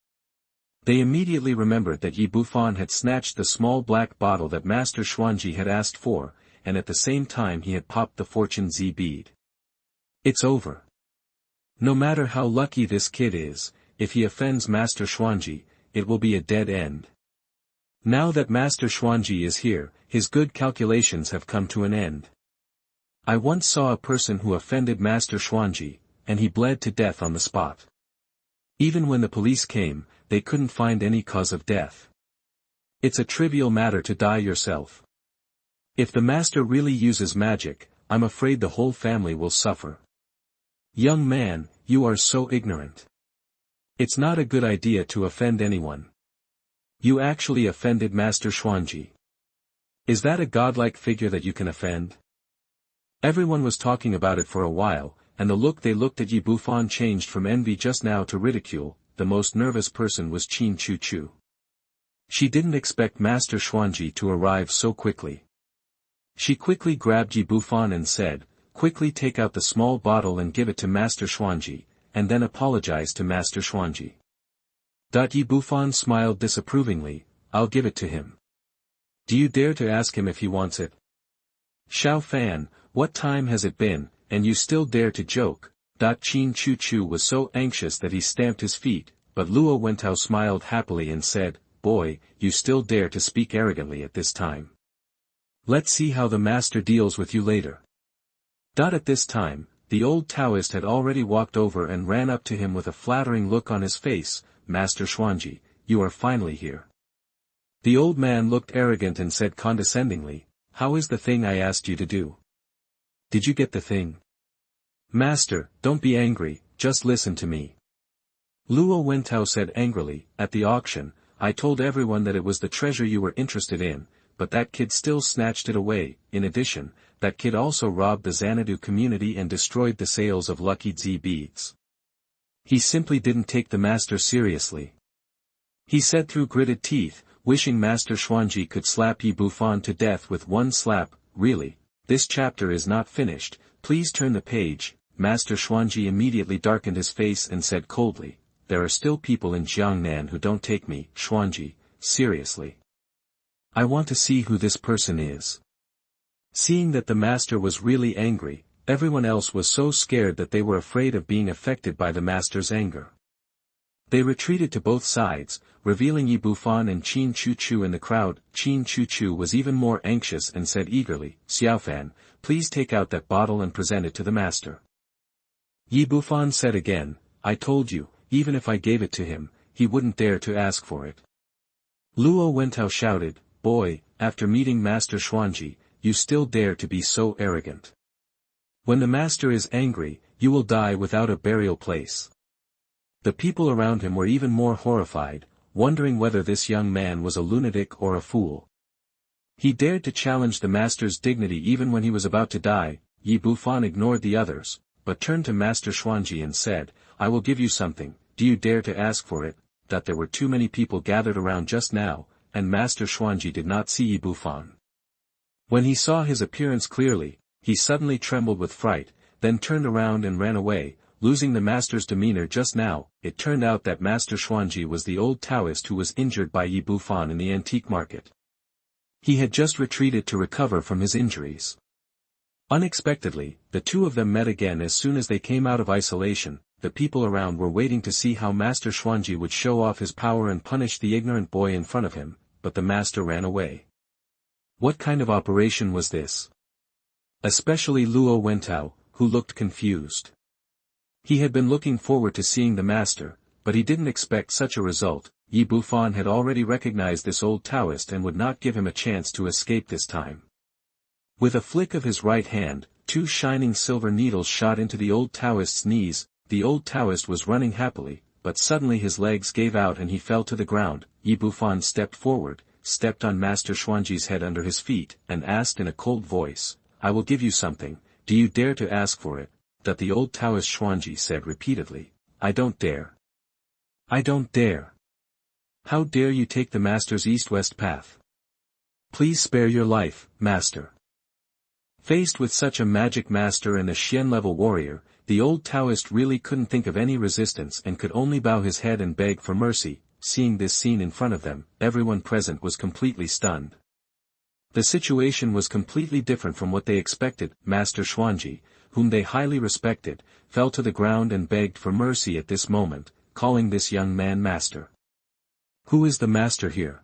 They immediately remembered that Yi Bufan had snatched the small black bottle that Master Xuanji had asked for, and at the same time he had popped the fortune Z bead. It's over. No matter how lucky this kid is, if he offends Master Xuanji, it will be a dead end. Now that Master Xuanji is here, his good calculations have come to an end. I once saw a person who offended Master Xuanji, and he bled to death on the spot. Even when the police came, they couldn't find any cause of death. It's a trivial matter to die yourself. If the master really uses magic, I'm afraid the whole family will suffer. Young man, you are so ignorant. It's not a good idea to offend anyone. You actually offended Master Xuanji. Is that a godlike figure that you can offend? Everyone was talking about it for a while, and the look they looked at Yi Bufan changed from envy just now to ridicule. The most nervous person was Qin Chu Chu. She didn't expect Master Xuanji to arrive so quickly. She quickly grabbed Yi Bufan and said, "Quickly take out the small bottle and give it to Master Xuanji, and then apologize to Master Xuanji." Yi Bufan smiled disapprovingly, "I'll give it to him. Do you dare to ask him if he wants it? Xiao Fan, what time has it been, and you still dare to joke?" Qin Chu Chu was so anxious that he stamped his feet, but Luo Wentao smiled happily and said, "Boy, you still dare to speak arrogantly at this time. Let's see how the master deals with you later." At this time, the old Taoist had already walked over and ran up to him with a flattering look on his face. "Master Xuanji, you are finally here." The old man looked arrogant and said condescendingly, "How is the thing I asked you to do? Did you get the thing?" "Master, don't be angry, just listen to me." Luo Wentao said angrily, "At the auction, I told everyone that it was the treasure you were interested in, but that kid still snatched it away. In addition, that kid also robbed the Xanadu community and destroyed the sales of Lucky Z beads. He simply didn't take the master seriously." He said through gritted teeth, wishing Master Xuanji could slap Yi Bufan to death with one slap. "Really, this chapter is not finished, please turn the page." Master Xuanji immediately darkened his face and said coldly, "There are still people in Jiangnan who don't take me, Xuanji, seriously. I want to see who this person is." Seeing that the master was really angry, everyone else was so scared that they were afraid of being affected by the master's anger. They retreated to both sides, revealing Yi Bufan and Qin Chu Chu in the crowd. Qin Chu Chu was even more anxious and said eagerly, "Xiaofan, please take out that bottle and present it to the master." Yi Bufan said again, "I told you, even if I gave it to him, he wouldn't dare to ask for it." Luo Wentao shouted, boy, after meeting Master Xuanji, you still dare to be so arrogant. When the master is angry, you will die without a burial place. The people around him were even more horrified, wondering whether this young man was a lunatic or a fool. He dared to challenge the master's dignity even when he was about to die. Bufan ignored the others, but turned to Master Xuanji and said, I will give you something, do you dare to ask for it? That there were too many people gathered around just now, and Master Xuanji did not see Bufan. When he saw his appearance clearly, he suddenly trembled with fright, then turned around and ran away, losing the master's demeanor just now. It turned out that Master Xuanji was the old Taoist who was injured by Bufan in the antique market. He had just retreated to recover from his injuries. Unexpectedly, the two of them met again as soon as they came out of isolation. The people around were waiting to see how Master Xuanji would show off his power and punish the ignorant boy in front of him, but the master ran away. What kind of operation was this? Especially Luo Wentao, who looked confused. He had been looking forward to seeing the master, but he didn't expect such a result. Bufan had already recognized this old Taoist and would not give him a chance to escape this time. With a flick of his right hand, two shining silver needles shot into the old Taoist's knees. The old Taoist was running happily, but suddenly his legs gave out and he fell to the ground. Bufan stepped forward, stepped on Master Xuanji's head under his feet, and asked in a cold voice, I will give you something, do you dare to ask for it? That the old Taoist Xuanji said repeatedly, I don't dare. I don't dare. How dare you take the master's east-west path? Please spare your life, master. Faced with such a magic master and a Xian-level warrior, the old Taoist really couldn't think of any resistance and could only bow his head and beg for mercy. Seeing this scene in front of them, everyone present was completely stunned. The situation was completely different from what they expected. Master Xuanji, whom they highly respected, fell to the ground and begged for mercy at this moment, calling this young man master. Who is the master here?